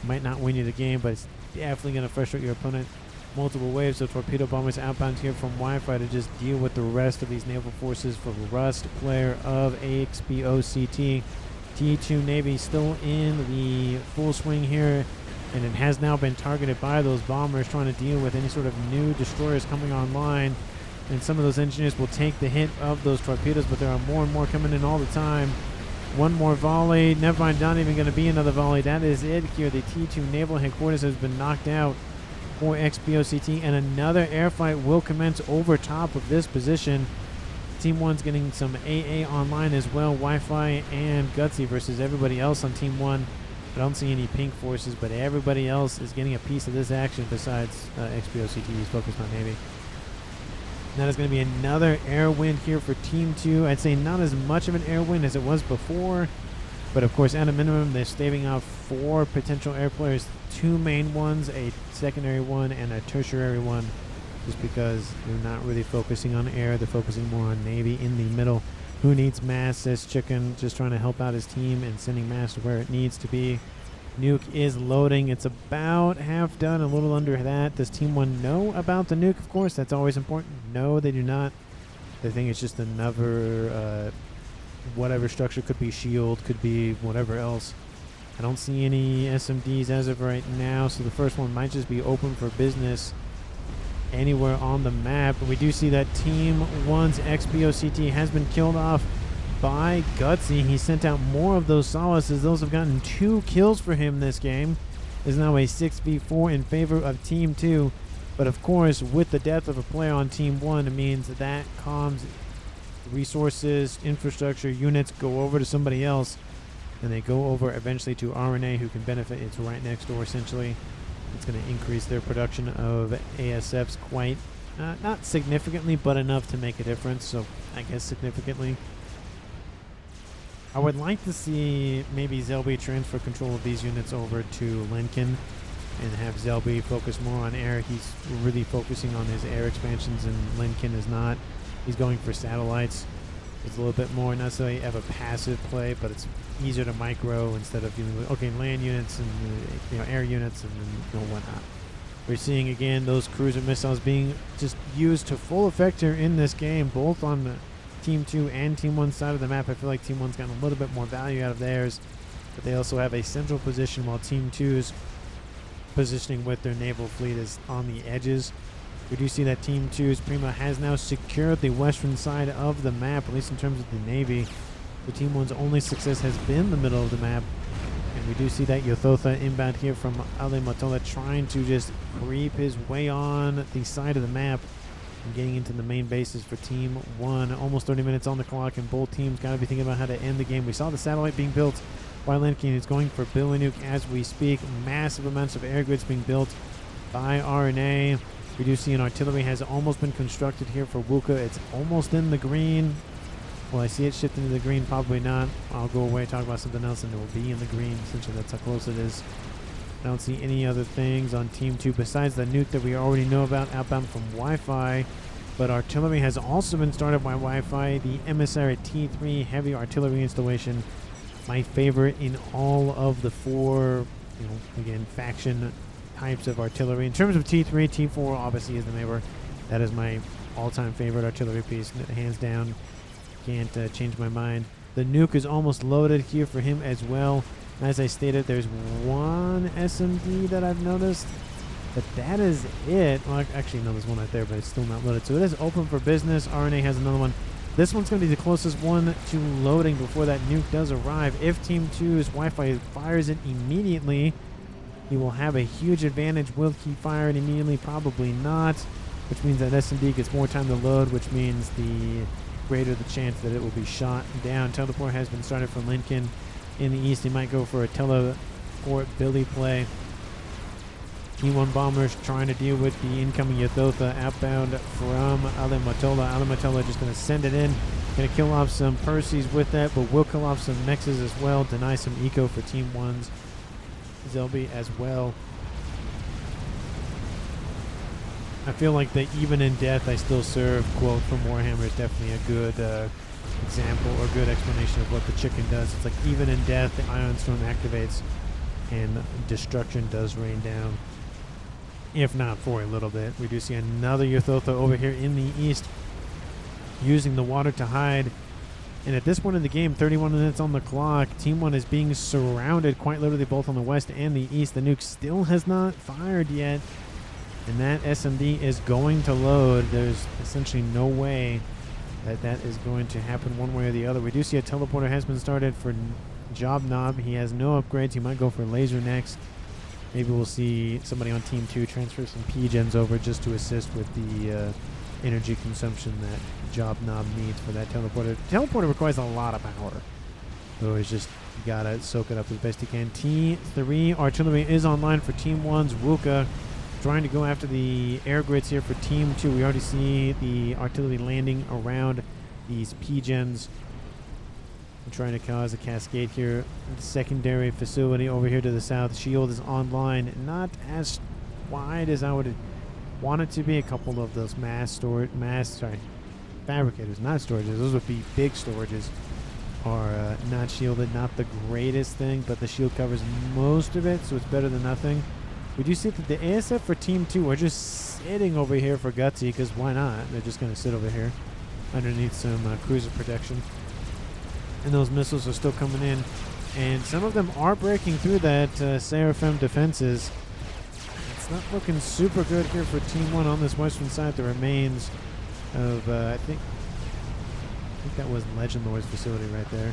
Might not win you the game, but it's definitely going to frustrate your opponent. Multiple waves of torpedo bombers outbound here from Wi-Fi to just deal with the rest of these naval forces for Rust, player of AXBOCT. T2 Navy still in the full swing here, and it has now been targeted by those bombers trying to deal with any sort of new destroyers coming online. And some of those engineers will take the hit of those torpedoes, but there are more and more coming in all the time. One more volley. Never mind, not even going to be another volley. That is it here. The T2 Naval Headquarters has been knocked out for XBOCT, and another air fight will commence over top of this position. Team 1's getting some AA online as well. Wi-Fi and Gutsy versus everybody else on Team 1. I don't see any pink forces, but everybody else is getting a piece of this action besides XBOCT. He's focused on Navy. That is going to be another air win here for Team 2. I'd say not as much of an air win as it was before, but of course at a minimum they're staving off 4 potential air players, 2 main ones, a secondary one, and a tertiary one, just because they're not really focusing on air. They're focusing more on Navy in the middle. Who needs mass? Says Chicken, just trying to help out his team and sending mass to where it needs to be. Nuke is loading. It's about half done, a little under that. Does Team 1 know about the nuke? Of course, that's always important. No, they do not. They think it's just another whatever structure. Could be shield, could be whatever else. I don't see any SMDs as of right now, so the first one might just be open for business anywhere on the map. But we do see that Team 1's XBOCT has been killed off by Gutsy. He sent out more of those Solaces. Those have gotten 2 kills for him this game. There's now a 6v4 in favor of Team 2. But of course, with the death of a player on Team 1, it means that comms, resources, infrastructure, units go over to somebody else. And they go over eventually to RNA, who can benefit. It's right next door, essentially. It's going to increase their production of ASFs quite, not significantly, but enough to make a difference. So I guess significantly. I would like to see maybe Zelby transfer control of these units over to Lincoln and have Zelby focus more on air. He's really focusing on his air expansions, and Lincoln is not. He's going for satellites. It's a little bit more, not necessarily have a passive play, but it's easier to micro instead of dealing with, okay, land units and air units and whatnot. We're seeing again those cruiser missiles being just used to full effect here in this game, both on the Team 2 and Team 1 side of the map. I feel like Team 1's gotten a little bit more value out of theirs, but they also have a central position, while Team 2's positioning with their naval fleet is on the edges. We do see that Team 2's Prima has now secured the western side of the map, at least in terms of the Navy. So Team 1's only success has been the middle of the map. And we do see that Yothotha inbound here from Ale Matola trying to just creep his way on the side of the map and getting into the main bases for Team 1. Almost 30 minutes on the clock, and both teams got to be thinking about how to end the game. We saw the satellite being built by Lincoln. He's going for Billy Nuke as we speak. Massive amounts of air grids being built by RNA. We do see an artillery has almost been constructed here for Wuka. It's almost in the green. Will I see it shift into the green? Probably not. I'll go away, talk about something else, and it will be in the green. Essentially, that's how close it is. I don't see any other things on Team 2 besides the nuke that we already know about outbound from Wi-Fi. But artillery has also been started by Wi-Fi. The Emissary T3 heavy artillery installation. My favorite in all of the 4, again, faction types of artillery. In terms of T3, T4 obviously is the neighbor. That is my all-time favorite artillery piece, hands down. Can't change my mind. The nuke is almost loaded here for him as well. As I stated, there's 1 SMD that I've noticed, but that is it. Well, actually, no, there's one right there, but it's still not loaded. So it is open for business. RNA has another one. This one's going to be the closest one to loading before that nuke does arrive. If Team 2's Wi-Fi fires it immediately, he will have a huge advantage. Will he fire it immediately? Probably not, which means that SMD gets more time to load, which means the greater the chance that it will be shot down. Teleport has been started for Lincoln in the east. He might go for a teleport Billy play. Team 1 bombers trying to deal with the incoming Ythotha outbound from Alimatola. Alimatola just going to send it in. Going to kill off some Percys with that, but will kill off some Mexes as well. Deny some eco for Team 1's Zelby as well. I feel like the even in death I still serve quote from Warhammer is definitely a good example or good explanation of what the chicken does. It's like even in death, the Ion Storm activates and destruction does rain down. If not for a little bit. We do see another Ythotha over here in the east using the water to hide. And at this point in the game, 31 minutes on the clock, Team 1 is being surrounded quite literally both on the west and the east. The nuke still has not fired yet. And that SMD is going to load. There's essentially no way that that is going to happen one way or the other. We do see a teleporter has been started for Jobnob. He has no upgrades. He might go for laser next. Maybe we'll see somebody on Team 2 transfer some P-gens over just to assist with the energy consumption that Jobnob needs for that teleporter. Teleporter requires a lot of power. So it's just, you gotta soak it up as best you can. T3 artillery is online for Team 1's Wuka. Trying to go after the air grids here for Team 2. We already see the artillery landing around these P-gens. Trying to cause a cascade here. Secondary facility over here to the south. Shield is online. Not as wide as I would want it to be. A couple of those fabricators, not storages. Those would be big storages. Are not shielded. Not the greatest thing, but the shield covers most of it, so it's better than nothing. We do see that the ASF for Team 2 are just sitting over here for Gutsy, because why not? They're just going to sit over here underneath some cruiser protection. And those missiles are still coming in. And some of them are breaking through that Seraphim defenses. It's not looking super good here for Team 1 on this western side. The remains of, I think that was Legend Lord's facility right there.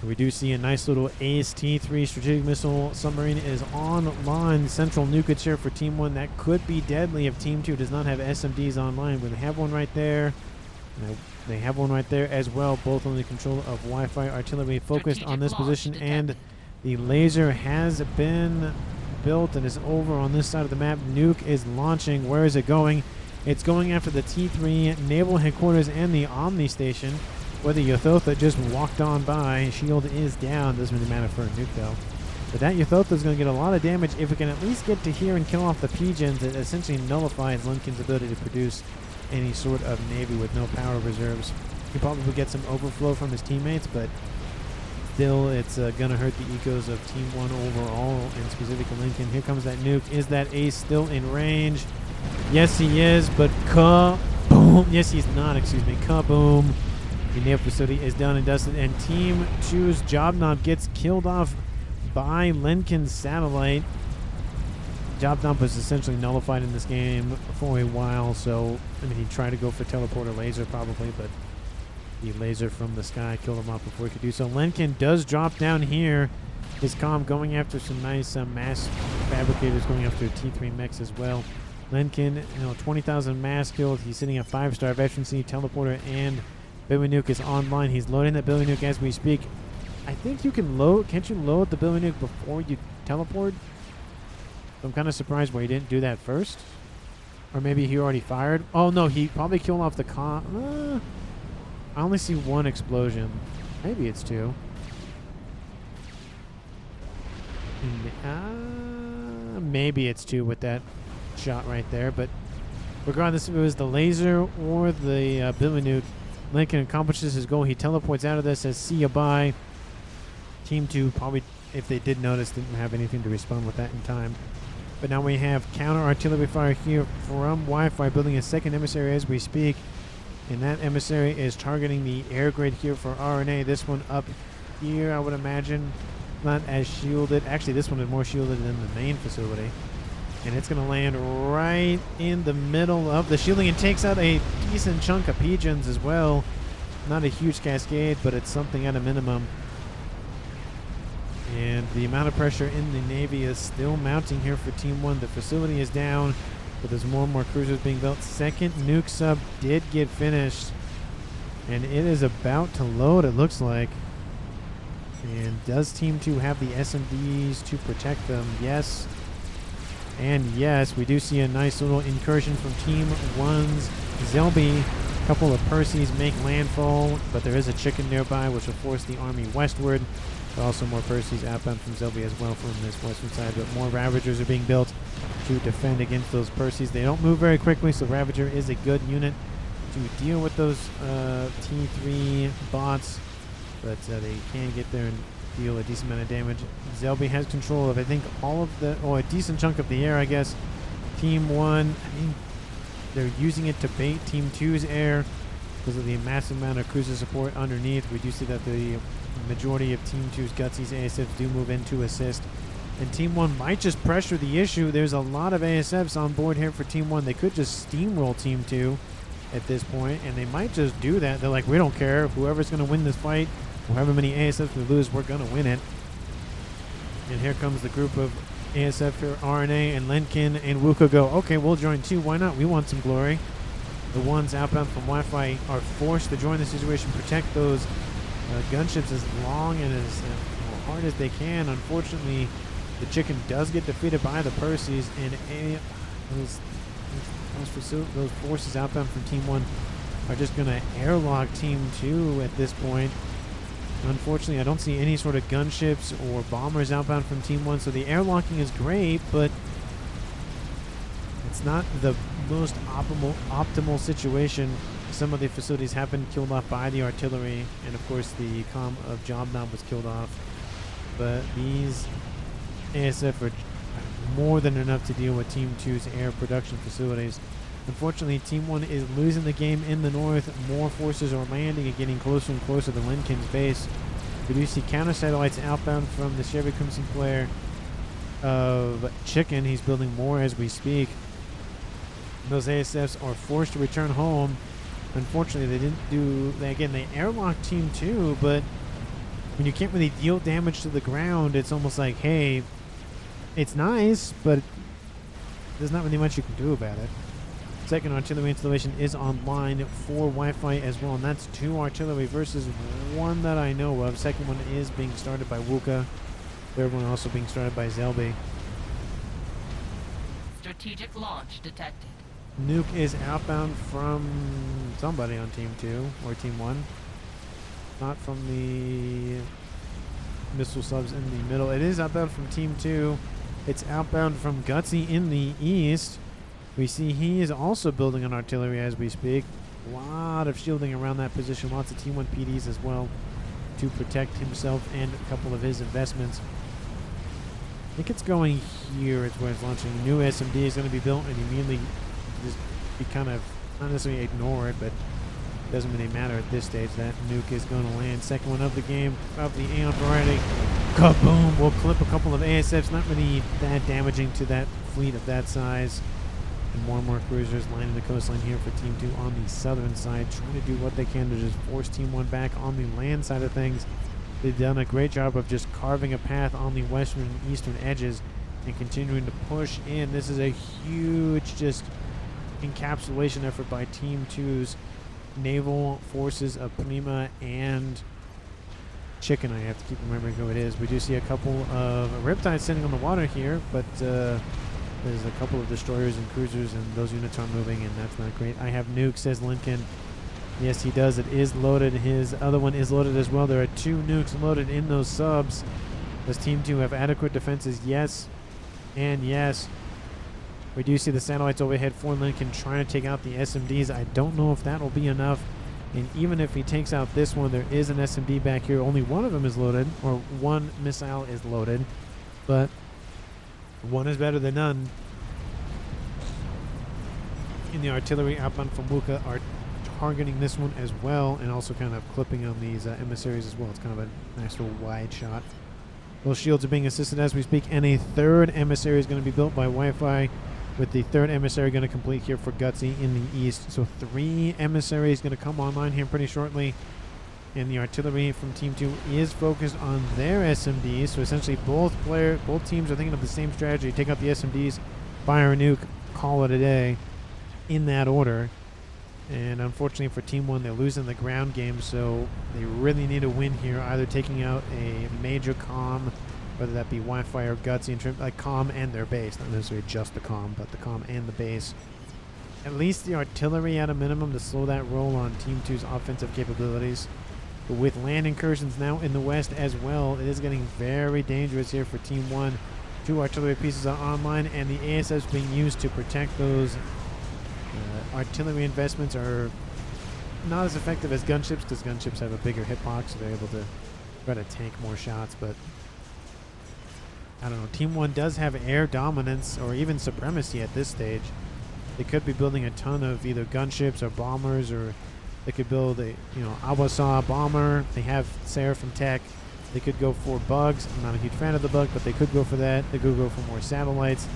We do see a nice little Ace T3 strategic missile submarine is online. Central nukage here for Team 1. That could be deadly if Team 2 does not have SMDs online. But they have one right there. They have one right there as well, both on the control of Wi-Fi artillery focused on this position, and the laser has been built and is over on this side of the map. Nuke is launching. Where is it going? It's going after the T3 naval headquarters and the Omni station, where the Ythotha just walked on by. Shield is down. Doesn't really matter for a nuke though. But that Ythotha is going to get a lot of damage. If it can at least get to here and kill off the P-gens, it essentially nullifies Lincoln's ability to produce any sort of navy with no power reserves. He probably get some overflow from his teammates, but still it's gonna hurt the ecos of Team 1 overall, and specifically Lincoln. Here comes that nuke. Is that Ace still in range? Yes, he is, but kaboom. Yes, he's not, excuse me. Kaboom. The naval facility is done and dusted, and Team 2's Jobnob gets killed off by Lincoln's satellite. Jobnob was essentially nullified in this game for a while, so I mean he tried to go for teleporter laser probably, but the laser from the sky killed him off before he could do so. Lincoln does drop down here. His comm going after some nice mass fabricators, going after T3 mechs as well. Lincoln, 20,000 mass killed. He's sitting at 5-star veterancy. Teleporter and Billy Nuke is online. He's loading that Billy Nuke as we speak. I think you can load. Can't you load the Billy Nuke before you teleport? I'm kind of surprised why he didn't do that first. Or maybe he already fired. Oh, no, he probably killed off the I only see one explosion. Maybe it's two. Maybe it's two with that shot right there. But regardless if it was the laser or the Billy Nuke, Lincoln accomplishes his goal. He teleports out of this, says, see ya, bye. Team 2 probably, if they did notice, didn't have anything to respond with that in time. But now we have counter artillery fire here from Wi-Fi, building a second emissary as we speak. And that emissary is targeting the air grid here for RNA. This one up here, I would imagine, not as shielded. Actually, this one is more shielded than the main facility. And it's going to land right in the middle of the shielding and takes out a decent chunk of P-gens as well. Not a huge cascade, but it's something at a minimum. And the amount of pressure in the Navy is still mounting here for Team 1. The facility is down, but there's more and more cruisers being built. Second nuke sub did get finished, and it is about to load, it looks like. And does Team 2 have the SMDs to protect them? Yes. And yes, we do see a nice little incursion from Team 1's Zelby. A couple of Percys make landfall, but there is a chicken nearby, which will force the army westward. But also more Percys outbound from Zelby as well from this western side. But more Ravagers are being built to defend against those Percys. They don't move very quickly, so Ravager is a good unit to deal with those T3 bots. But they can get there and deal a decent amount of damage. Zelby has control of, I think, all of the, or a decent chunk of the air, I guess. Team 1, I mean, they're using it to bait Team 2's air because of the massive amount of cruiser support underneath. We do see that the majority of Team 2's Gutsy's ASFs do move in to assist. And Team 1 might just pressure the issue. There's a lot of ASFs on board here for Team 1. They could just steamroll Team 2 at this point, and they might just do that. They're like, we don't care. Whoever's going to win this fight, however many ASFs we lose, we're going to win it. And here comes the group of ASF here, RNA and Lenkin and Wuka go, okay, we'll join too. Why not? We want some glory. The ones outbound from Wi-Fi are forced to join the situation, protect those gunships as long and as hard as they can. Unfortunately, the chicken does get defeated by the Percys, and those forces outbound from Team 1 are just going to airlock Team 2 at this point. Unfortunately, I don't see any sort of gunships or bombers outbound from Team 1, so the airlocking is great, but it's not the most optimal situation. Some of the facilities have been killed off by the artillery, and of course the comm of Jobnob was killed off. But these ASF are more than enough to deal with Team 2's air production facilities. Unfortunately, Team 1 is losing the game in the north. More forces are landing and getting closer and closer to Lincoln's base. We do see counter satellites outbound from the Chevy Crimson player of Chicken. He's building more as we speak. Those ASFs are forced to return home. Unfortunately, they airlocked Team 2, but when you can't really deal damage to the ground, it's almost like, hey, it's nice, but there's not really much you can do about it. Second artillery installation is online for Wi-Fi as well, and that's 2 artillery versus 1 that I know of. Second one is being started by Wuka. Third one also being started by Zelby. Strategic launch detected. Nuke is outbound from somebody on Team 2 or Team 1. Not from the missile subs in the middle. It is outbound from Team 2. It's outbound from Gutsy in the east. We see he is also building an artillery as we speak. A lot of shielding around that position. Lots of Team 1 PDs as well to protect himself and a couple of his investments. I think it's going here. It's where it's launching. New SMD is going to be built and immediately just be kind of, not necessarily ignore it, but it doesn't really matter at this stage. That nuke is going to land. Second one of the game of the Aeon variety. Kaboom! We'll clip a couple of ASFs. Not really that damaging to that fleet of that size. And more cruisers lining the coastline here for Team 2 on the southern side, trying to do what they can to just force Team 1 back on the land side of things. They've done a great job of just carving a path on the western and eastern edges and continuing to push in. This is a huge just encapsulation effort by Team 2's naval forces of Prima and Chicken. I have to keep remembering who it is. We do see a couple of Riptides sitting on the water here, but there's a couple of destroyers and cruisers, and those units aren't moving, and that's not great. I have Nuke, says Lincoln. Yes, he does. It is loaded. His other one is loaded as well. There are 2 nukes loaded in those subs. Does Team 2 have adequate defenses? Yes. And yes. We do see the satellites overhead for Lincoln trying to take out the SMDs. I don't know if that will be enough. And even if he takes out this one, there is an SMD back here. Only one of them is loaded, or 1 missile is loaded. But 1 is better than none. In the artillery outbound from Wuka are targeting this one as well, and also kind of clipping on these emissaries as well. It's kind of a nice little wide shot. Those shields are being assisted as we speak, and a 3rd emissary is going to be built by Wi-Fi, with the 3rd emissary going to complete here for Gutsy in the east. So 3 emissaries going to come online here pretty shortly. And the artillery from Team 2 is focused on their SMDs. So essentially both teams are thinking of the same strategy. Take out the SMDs, fire a nuke, call it a day, in that order. And unfortunately for Team 1, they're losing the ground game, so they really need a win here, either taking out a major comm whether that be Wi-Fi or Gutsy, like comm and their base, not necessarily just the comm, but the comm and the base. At least the artillery at a minimum to slow that roll on Team 2's offensive capabilities. But with land incursions now in the west as well, it is getting very dangerous here for Team 1. 2 artillery pieces are online, and the ASFs being used to protect those artillery investments are not as effective as gunships, because gunships have a bigger hitbox, so they're able to try to tank more shots. But I don't know, Team 1 does have air dominance or even supremacy at this stage. They could be building a ton of either gunships or bombers, or they could build a, Awasaw bomber. They have Seraphim tech. They could go for bugs. I'm not a huge fan of the bug, but they could go for that. They could go for more satellites,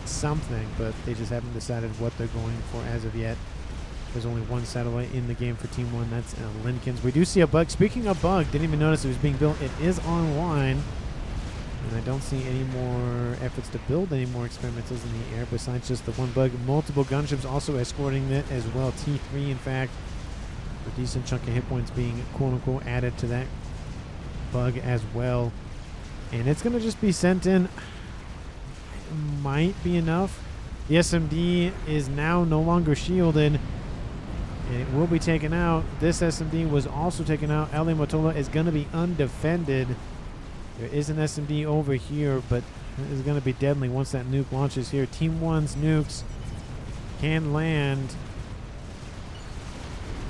something, but they just haven't decided what they're going for as of yet. There's only one satellite in the game for Team 1. That's Lincoln's. We do see a bug. Speaking of bug, didn't even notice it was being built. It is online. And I don't see any more efforts to build any more experimentals in the air besides just the one bug. Multiple gunships also escorting it as well. T3, in fact, a decent chunk of hit points being quote-unquote added to that bug as well. And it's going to just be sent in. It might be enough. The SMD is now no longer shielded, and it will be taken out. This SMD was also taken out. LA Motola is going to be undefended. There is an SMD over here, but it is going to be deadly once that nuke launches here. Team 1's nukes can land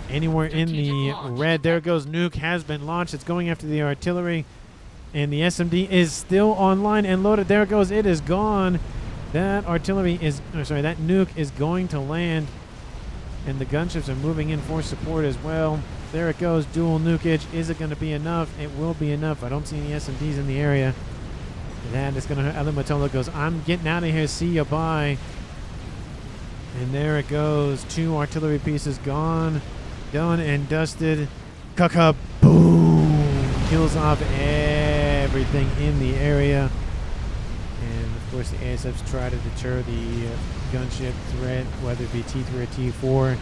anywhere in the red. There it goes. Nuke has been launched. It's going after the artillery, and the SMD is still online and loaded. There it goes. It is gone. That artillery is, that nuke is going to land, and the gunships are moving in for support as well. There it goes. Dual nukeage. Is it going to be enough? It will be enough. I don't see any SMDs in the area. That is going to hurt. Matola goes, I'm getting out of here. See ya. Bye. And there it goes. 2 artillery pieces gone. Done and dusted. Cuck boom. Kills off everything in the area. And of course the ASFs try to deter the gunship threat, whether it be T3 or T4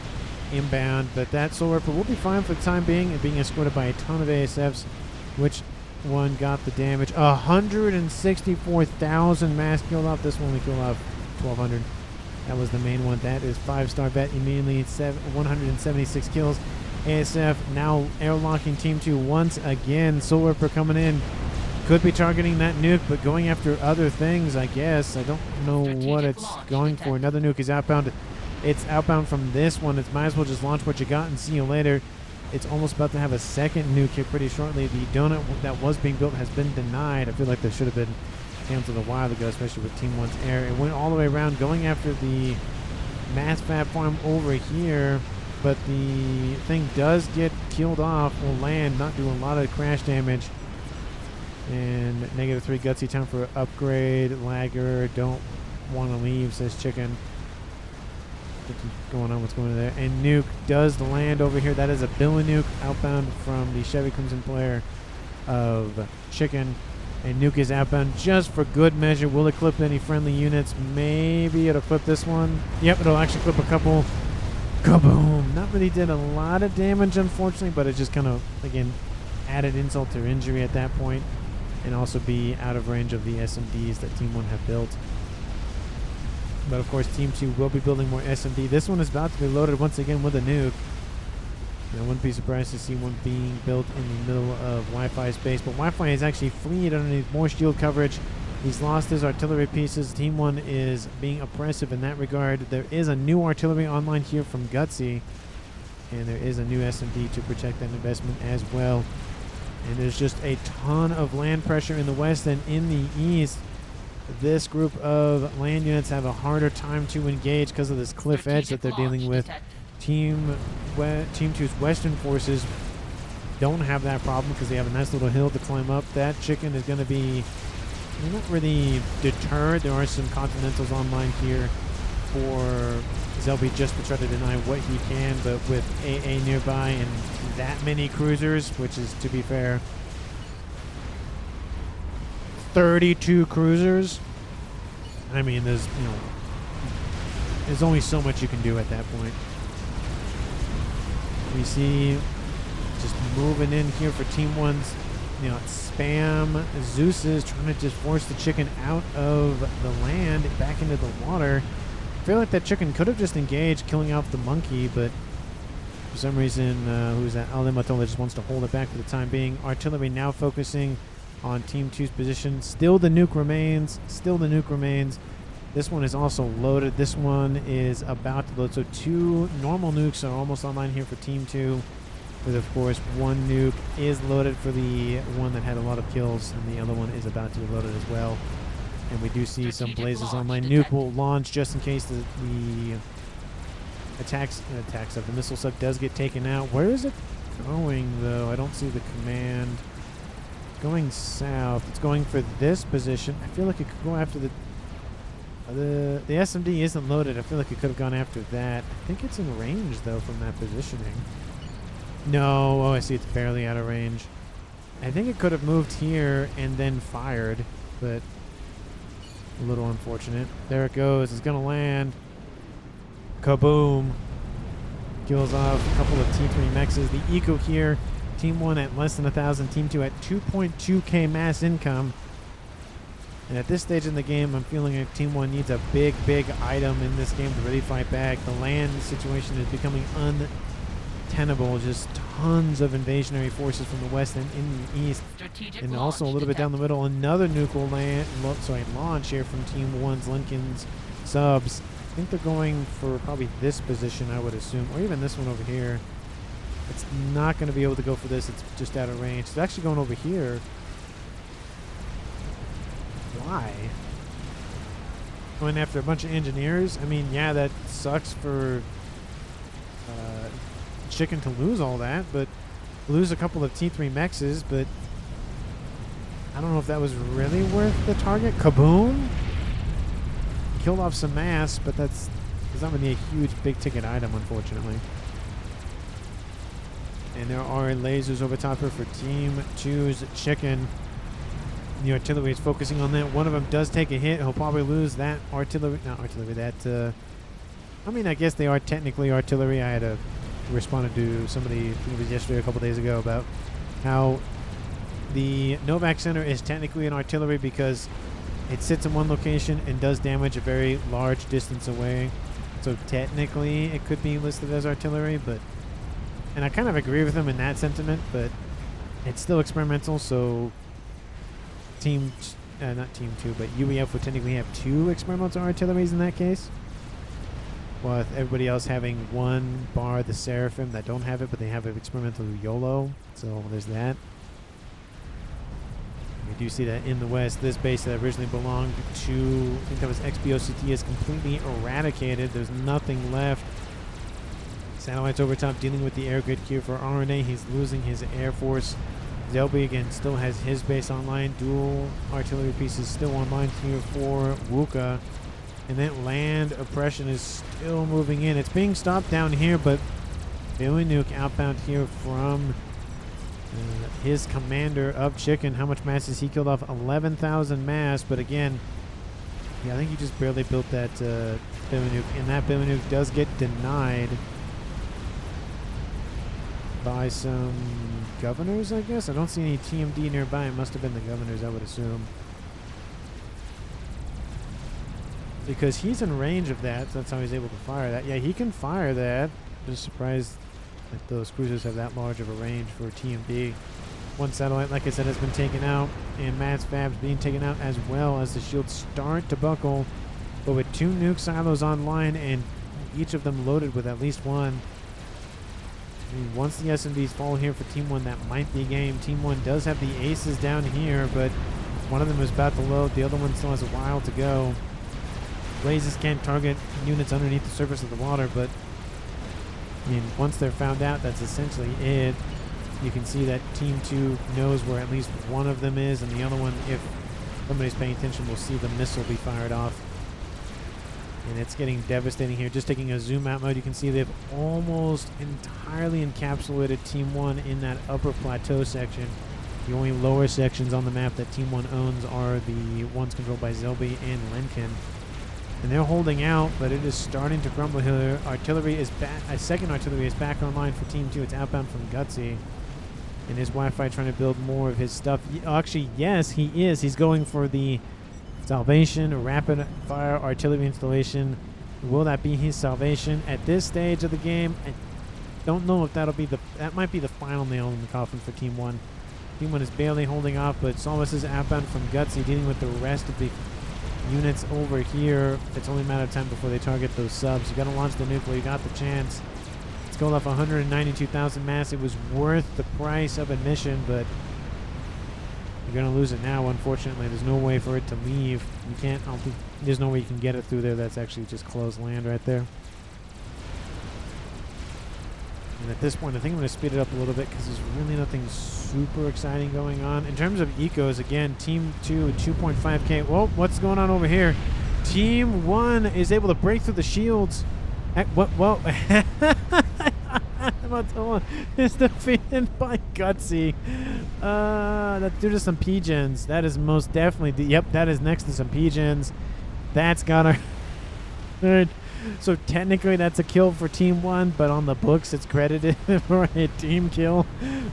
inbound, but that Soul Ripper will be fine for the time being, and being escorted by a ton of ASFs. Which one got the damage? 164,000 mass killed off. This one we killed off 1,200. That was the main one. That is 5-star vet immediately. 176 kills. ASF now airlocking Team 2 once again. Soul Ripper coming in. Could be targeting that nuke, but going after other things, I guess. I don't know what it's going for. Another nuke is outbound. It's outbound from this one. It might as well just launch what you got and see you later. It's almost about to have a second nuke here pretty shortly. The donut that was being built has been denied. I feel like there should have been canceled a while ago, especially with Team 1's air. It went all the way around, going after the mass fab farm over here, but the thing does get killed off. Will land, not do a lot of crash damage. And -3 gutsy, time for upgrade. Lagger, don't want to leave, says Chicken. What's going on? What's going on there? And Nuke does land over here. That is a Billy Nuke outbound from the Chevy Crimson player of Chicken. And Nuke is outbound just for good measure. Will it clip any friendly units? Maybe it'll clip this one. Yep, it'll actually clip a couple. Kaboom! Not really did a lot of damage, unfortunately, but it just kind of, again, added insult to injury at that point. And also be out of range of the SMDs that Team 1 have built. But of course, Team 2 will be building more SMD. This one is about to be loaded once again with a nuke. I wouldn't be surprised to see one being built in the middle of Wi-Fi space. But Wi-Fi is actually freed underneath more shield coverage. He's lost his artillery pieces. Team 1 is being oppressive in that regard. There is a new artillery online here from Gutsy. And there is a new SMD to protect that investment as well. And there's just a ton of land pressure in the west and in the east. This group of land units have a harder time to engage because of this cliff edge that they're dealing with. Team 2's western forces don't have that problem because they have a nice little hill to climb up. That Chicken is going to be not really deterred. There are some Continentals online here for Zelby just to try to deny what he can, but with AA nearby and that many cruisers, which is, to be fair, 32 cruisers. I mean, there's only so much you can do at that point. We see just moving in here for Team 1's spam Zeus's, trying to just force the chicken out of the land, back into the water. I feel like that chicken could have just engaged, killing off the monkey, but for some reason, who's that? Alimatola just wants to hold it back for the time being. Artillery now focusing on Team 2's position. Still the nuke remains. This one is also loaded. This one is about to load. So 2 normal nukes are almost online here for Team 2. With, of course, 1 nuke is loaded for the one that had a lot of kills, and the other one is about to be loaded as well. And we do see some blazes online. Nuke will launch just in case the attacks of the missile sub does get taken out. Where is it going, though? I don't see the command. It's going south. It's going for this position. I feel like it could go after the SMD isn't loaded. I feel like it could have gone after that. I think it's in range, though, from that positioning. No. Oh, I see. It's barely out of range. I think it could have moved here and then fired, but a little unfortunate. There it goes. It's going to land. Kaboom. Kills off a couple of T3 Mechs. The eco here. Team 1 at less than 1,000. Team 2 at 2.2k mass income. And at this stage in the game, I'm feeling like Team 1 needs a big item in this game to really fight back. The land situation is becoming untenable. Just tons of invasionary forces from the west and in the east. And also a little bit down the middle. Another nuke will launch here from Team 1's Lincoln's subs. I think they're going for probably this position, I would assume. Or even this one over here. It's not going to be able to go for this. It's just out of range. It's actually going over here. Why? Going after a bunch of engineers? I mean, yeah, that sucks for Chicken to lose all that, but lose a couple of T3 Mechs, but I don't know if that was really worth the target. Kaboom! Killed off some mass, but that's not going to be a huge big ticket item, unfortunately. And there are lasers over top here for Team 2's Chicken. The artillery is focusing on that. One of them does take a hit. He'll probably lose that artillery. Not artillery, that... I mean, I guess they are technically artillery. I had responded to somebody, I think it was yesterday, a couple days ago, about how the Novak Center is technically an artillery because it sits in one location and does damage a very large distance away. So technically, it could be listed as artillery, but... And I kind of agree with him in that sentiment, but it's still experimental, so... not Team 2, but UEF would technically have 2 experimental artilleries in that case. With everybody else having 1 bar the Seraphim that don't have it, but they have an experimental YOLO. So there's that. We do see that in the west, this base that originally belonged to, I think that was XBOCT, is completely eradicated. There's nothing left. Satellites over top dealing with the air grid here for RNA. He's losing his Air Force. Zelby again still has his base online. Dual artillery pieces still online here for Wuka. And that land oppression is still moving in. It's being stopped down here, but Billy Nuke outbound here from his commander of Chicken. How much mass has he killed off? 11,000 mass, but again, yeah, I think he just barely built that Billy Nuke. And that Billy Nuke does get denied by some governors, I guess. I don't see any TMD nearby. It must have been the governors, I would assume. Because he's in range of that, so that's how he's able to fire that. Yeah, he can fire that. Just surprised that those cruisers have that large of a range for TMD. One satellite, like I said, has been taken out, and Matt's Fab's being taken out as well as the shields start to buckle. But with 2 nuke silos online and each of them loaded with at least 1, I mean, once the SMBs fall here for Team 1, that might be game. Team 1 does have the aces down here, but one of them is about to load. The other one still has a while to go. Blazes can't target units underneath the surface of the water, but I mean, once they're found out, that's essentially it. You can see that Team 2 knows where at least one of them is, and the other one, if somebody's paying attention, will see the missile be fired off. And it's getting devastating here. Just taking a zoom out mode, you can see they've almost entirely encapsulated Team 1 in that upper plateau section. The only lower sections on the map that Team 1 owns are the ones controlled by Zelby and Lenkin. And they're holding out, but it is starting to crumble here. Artillery is back. Second artillery is back online for Team 2. It's outbound from Gutsy. And is Wi-Fi trying to build more of his stuff? Actually, yes, he is. He's going for the Salvation rapid fire artillery installation. Will that be his salvation at this stage of the game? I don't know if that'll be that might be the final nail in the coffin for Team 1. Team 1 is barely holding off, but Solaces is outbound from Gutsy, dealing with the rest of the units over here. It's only a matter of time before they target those subs. You got to launch the nuke while you got the chance. It's going off 192,000 mass. It was worth the price of admission, but you're going to lose it now, unfortunately. There's no way for it to leave. You can't, I don't think, there's no way you can get it through there. That's actually just closed land right there. And at this point, I think I'm going to speed it up a little bit because there's really nothing super exciting going on. In terms of ecos, again, Team 2 at 2.5k. Well, what's going on over here? Team 1 is able to break through the shields. What? Well, is defeated by Gutsy. That's due to some P-gens. That is most definitely, yep, that is next to some P-gens. That's got our third. So technically that's a kill for Team 1, but on the books it's credited for a team kill.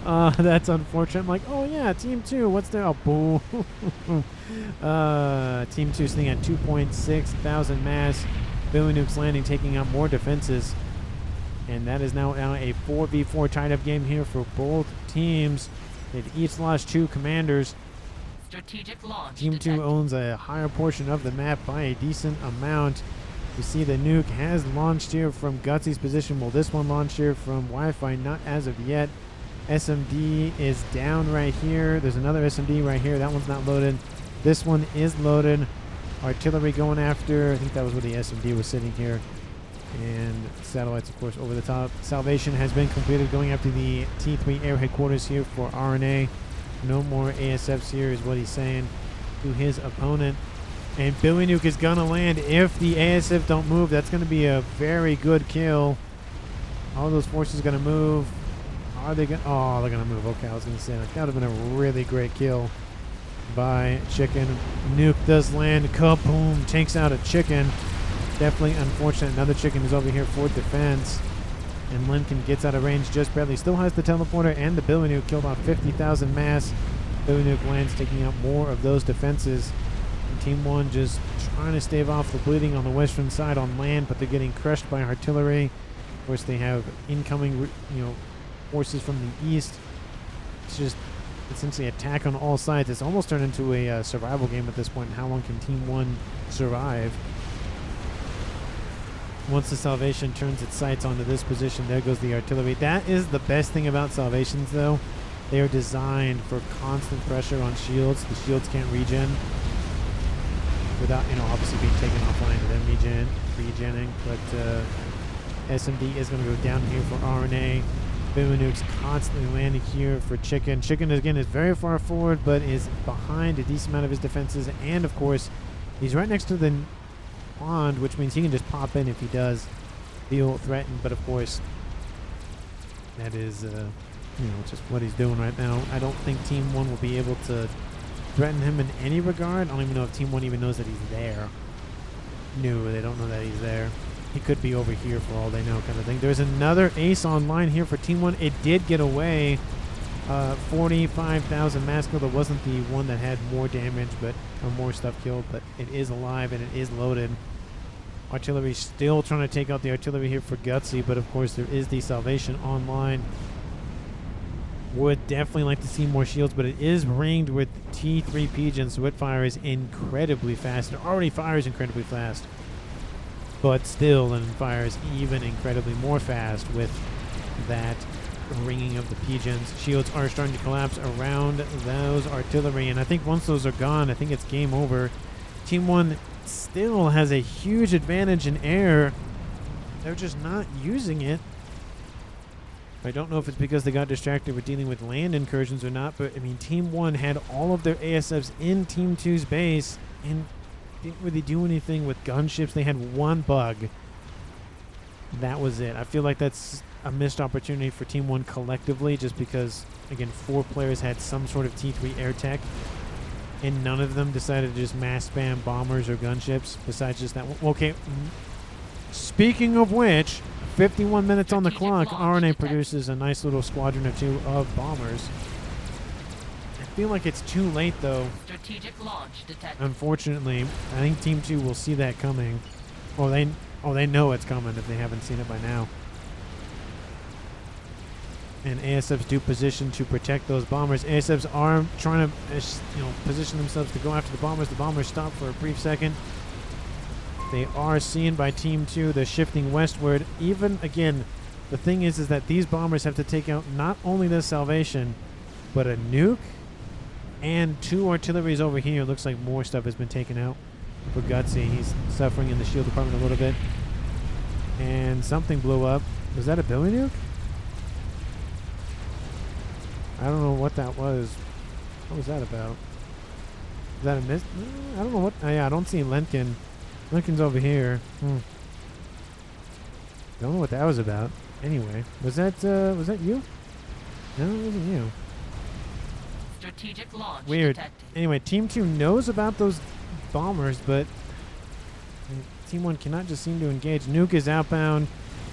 That's unfortunate. I'm like, oh yeah, Team 2, what's their, oh, boo. Team 2 sitting at 2.6 thousand mass. Billy Nuke's landing, taking out more defenses. And that is now a 4v4 tied-up game here for both teams. They've each lost 2 commanders. Strategic launch Team 2 detected. owns a higher portion of the map by a decent amount. You see the nuke has launched here from Gutsy's position. Well, this one launched here from Wi-Fi, not as of yet. SMD is down right here. There's another SMD right here. That one's not loaded. This one is loaded. Artillery going after, I think that was where the SMD was sitting here. And satellites, of course, over the top. Salvation has been completed, going after the T3 air headquarters here for RNA. No more ASFs here is what he's saying to his opponent. And Billy Nuke is going to land if the ASF don't move. That's going to be a very good kill. All those forces are going to move. Are they going to? Oh, they're going to move. Okay, I was going to say that would have been a really great kill by Chicken. Nuke does land. Kaboom. Takes out a Chicken. Definitely unfortunate. Another Chicken is over here for defense. And Lincoln gets out of range just barely. Still has the teleporter and the Billy Nuke. Killed off 50,000 mass. Billy Nuke lands, taking out more of those defenses. And Team 1 just trying to stave off the bleeding on the western side on land, but they're getting crushed by artillery. Of course, they have incoming, forces from the east. It's just essentially attack on all sides. It's almost turned into a survival game at this point. How long can Team 1 survive? Once the Salvation turns its sights onto this position, there goes the artillery. That is the best thing about Salvations, though. They are designed for constant pressure on shields. The shields can't regen without, obviously being taken offline and then regenning. But SMD is going to go down here for RNA. Billy Nuke's constantly landing here for Chicken. Chicken, again, is very far forward, but is behind a decent amount of his defenses. And, of course, he's right next to the pond, which means he can just pop in if he does feel threatened. But, of course, that is, just what he's doing right now. I don't think Team 1 will be able to threaten him in any regard. I don't even know if Team 1 even knows that he's there. No, they don't know that he's there. He could be over here for all they know, kind of thing. There's another ace online here for Team 1. It did get away. 45,000 mass killed. It wasn't the one that had more damage, or more stuff killed, but it is alive and it is loaded. Artillery still trying to take out the artillery here for Gutsy, but of course there is the Salvation online. Would definitely like to see more shields, but it is ringed with T3 Pigeons, so it fires incredibly fast. It already fires incredibly fast, but still then fires even incredibly more fast with that ringing of the Pigeons. Shields are starting to collapse around those artillery, and I think once those are gone, I think it's game over. Team 1 still has a huge advantage in air. They're just not using it. I don't know if it's because they got distracted with dealing with land incursions or not, but I mean, Team 1 had all of their ASFs in Team 2's base and didn't really do anything with gunships. They had one bug. That was it. I feel like that's a missed opportunity for Team 1 collectively, just because, again, 4 players had some sort of T3 air tech, and none of them decided to just mass spam bombers or gunships, besides just that one. Okay, speaking of which, 51 minutes on the Strategic clock. launch RNA detected. produces a nice little squadron or two of bombers. I feel like it's too late, though. Strategic launch detected. Unfortunately, I think Team 2 will see that coming. Or they know it's coming if they haven't seen it by now. And ASFs do position to protect those bombers. ASFs are trying to position themselves to go after the bombers. The bombers stop for a brief second. They are seen by Team 2. They're shifting westward. Even, again, the thing is that these bombers have to take out not only the Salvation, but a nuke and 2 artilleries over here. Looks like more stuff has been taken out for Gutsy. He's suffering in the shield department a little bit. And something blew up. Was that a Billy nuke? I don't know what that was. What was that about? Is that a miss? I don't know what. Oh, yeah, I don't see Lenkin. Lenkin's over here. Don't know what that was about. Anyway, was that you? No, it wasn't you. Strategic launch Weird. detected. Anyway, Team 2 knows about those bombers, but Team 1 cannot just seem to engage. Nuke is outbound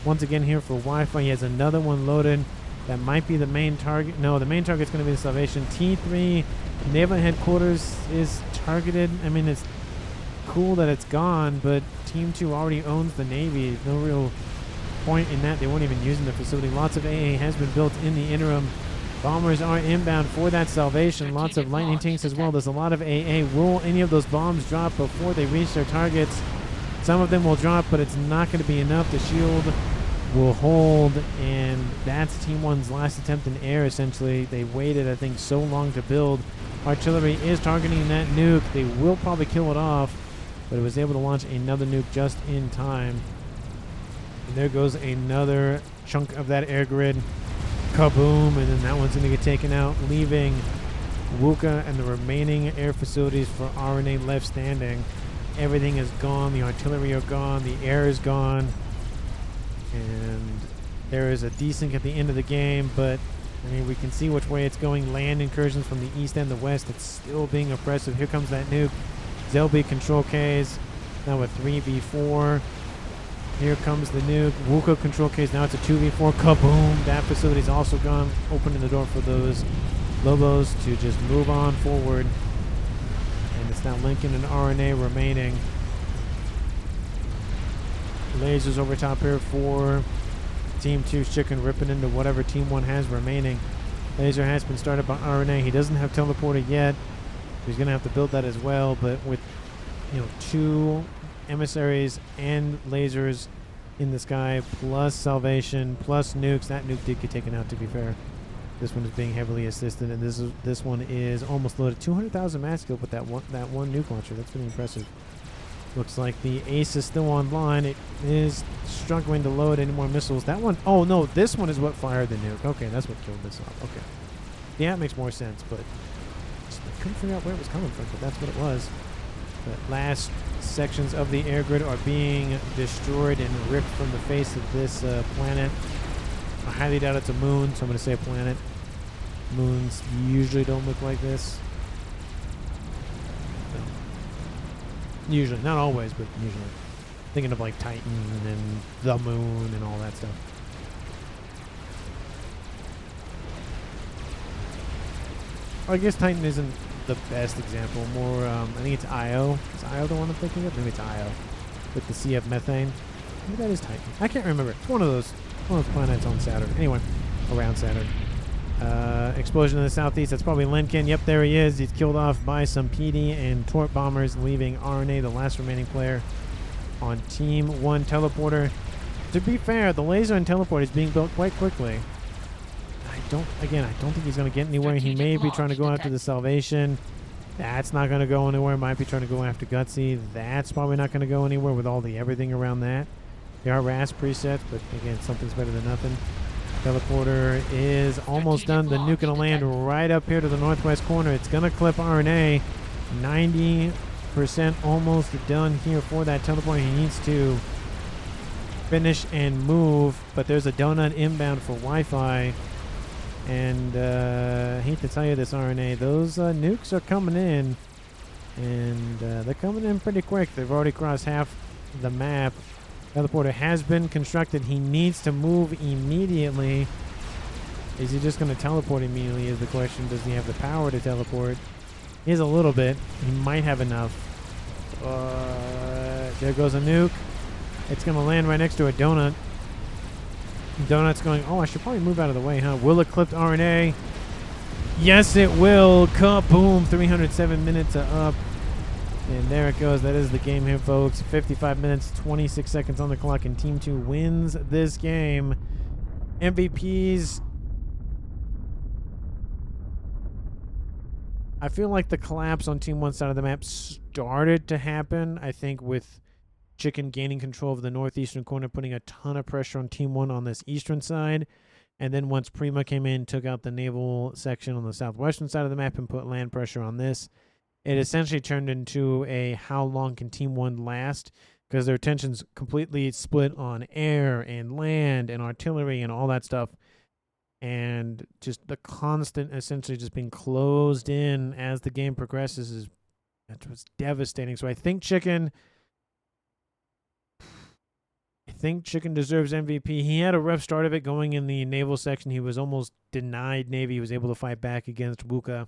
once again here for Wi-Fi. He has another one loaded. That might be the main target. No, the main target's going to be the Salvation. T3 Naval Headquarters is targeted. I mean, it's cool that it's gone, but Team 2 already owns the Navy. No real point in that. They weren't even using the facility. Lots of AA has been built in the interim. Bombers are inbound for that Salvation. Lots of lightning tanks as well. There's a lot of AA. Will any of those bombs drop before they reach their targets? Some of them will drop, but it's not going to be enough. The shield will hold, and that's Team 1's last attempt in air, essentially. They waited, I think, so long to build. Artillery is targeting that nuke. They will probably kill it off, but it was able to launch another nuke just in time. And there goes another chunk of that air grid. Kaboom, and then that one's going to get taken out, leaving Wuka and the remaining air facilities for RNA left standing. Everything is gone. The artillery are gone. The air is gone. And there is a desync at the end of the game, but I mean, we can see which way it's going. Land incursions from the east and the west. It's still being oppressive. Here comes that nuke. Zelby control Ks. Now a 3v4. Here comes the nuke. Wuka control Ks. Now it's a 2v4. Kaboom. That facility's also gone. Opening the door for those Lobos to just move on forward. And it's now Lincoln and RNA remaining. Lasers over top here for Team 2's Chicken, ripping into whatever Team 1 has remaining. Laser has been started by RNA. He doesn't have teleporter yet. He's going to have to build that as well, but with 2 emissaries and lasers in the sky, plus Salvation, plus nukes. That nuke did get taken out, to be fair. This one is being heavily assisted, and this one is almost loaded. 200,000 mass kill with that one nuke launcher. That's pretty impressive. Looks like the ace is still online. It is struggling to load any more missiles. That one, oh no, this one is what fired the nuke. Okay, that's what killed this off. Okay. Yeah, it makes more sense, but I couldn't figure out where it was coming from, but that's what it was. The last sections of the air grid are being destroyed and ripped from the face of this planet. I highly doubt it's a moon, so I'm going to say a planet. Moons usually don't look like this. Usually, not always, but usually. Thinking of like Titan and the moon and all that stuff. I guess Titan isn't the best example. More, I think it's Io. Is Io the one I'm thinking of? Maybe it's Io. With the CF methane. Maybe that is Titan. I can't remember. It's one of those planets on Saturn. Anyway, around Saturn. Explosion in the southeast. That's probably Lincoln. Yep, there he is. He's killed off by some PD and Tort bombers, leaving RNA, the last remaining player, on Team 1 teleporter. To be fair, the laser and teleport is being built quite quickly. I don't think he's going to get anywhere. He may be trying to go after the Salvation. That's not going to go anywhere. Might be trying to go after Gutsy. That's probably not going to go anywhere with all the everything around that. There are RAS presets, but again, something's better than nothing. Teleporter is almost done. The nuke going to land right up here to the northwest corner. It's going to clip RNA. 90% almost done here for that teleporter. He needs to finish and move, but there's a donut inbound for Wi-Fi. And I hate to tell you this, RNA, those nukes are coming in, and they're coming in pretty quick. They've already crossed half the map. Teleporter has been constructed. He needs to move immediately. Is he just going to teleport immediately is the question. Does he have the power to teleport? He has a little bit. He might have enough. There goes a nuke. It's going to land right next to a donut. Donut's going, oh, I should probably move out of the way, huh? Will it clip RNA? Yes, it will. Kaboom. 307 minutes are up. And there it goes. That is the game here, folks. 55 minutes, 26 seconds on the clock, and Team 2 wins this game. MVPs. I feel like the collapse on Team 1's side of the map started to happen, I think, with Chicken gaining control of the northeastern corner, putting a ton of pressure on Team 1 on this eastern side. And then once Prima came in, took out the naval section on the southwestern side of the map and put land pressure on this, it essentially turned into a how long can Team 1 last, because their attention's completely split on air and land and artillery and all that stuff. And just the constant essentially just being closed in as the game progresses was devastating. So I think Chicken deserves MVP. He had a rough start of it going in the naval section. He was almost denied Navy. He was able to fight back against Wuka. At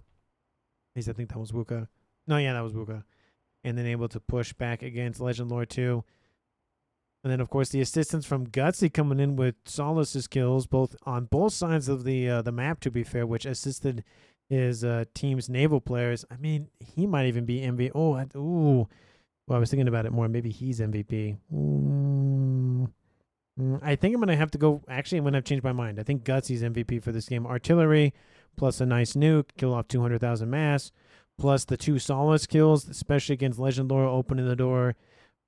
least I think that was Wuka. No, yeah, that was Wuka. And then able to push back against Legend Lore 2. And then, of course, the assistance from Gutsy coming in with Solaces kills on both sides of the map, to be fair, which assisted his team's naval players. I mean, he might even be MVP. Well, I was thinking about it more. Maybe he's MVP. I think I'm going to have to go. Actually, I'm going to have to change my mind. I think Gutsy's MVP for this game. Artillery plus a nice nuke, kill off 200,000 mass, plus the 2 Solace kills, especially against Legend Lore, opening the door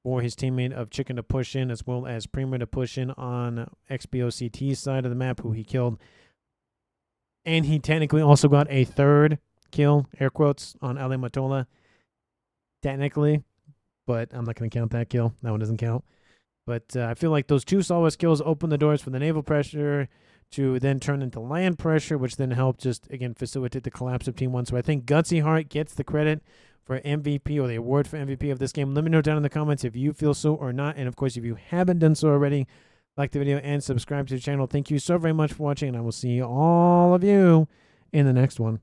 for his teammate of Chicken to push in, as well as Prima to push in on XBOCT's side of the map, who he killed. And he technically also got a 3rd kill, air quotes, on Ale Matola. Technically. But I'm not going to count that kill. That one doesn't count. But I feel like those 2 Solace kills open the doors for the naval pressure to then turn into land pressure, which then helped just, again, facilitate the collapse of Team 1. So I think Gutsy Heart gets the credit for MVP, or the award for MVP of this game. Let me know down in the comments if you feel so or not. And, of course, if you haven't done so already, like the video and subscribe to the channel. Thank you so very much for watching, and I will see all of you in the next one.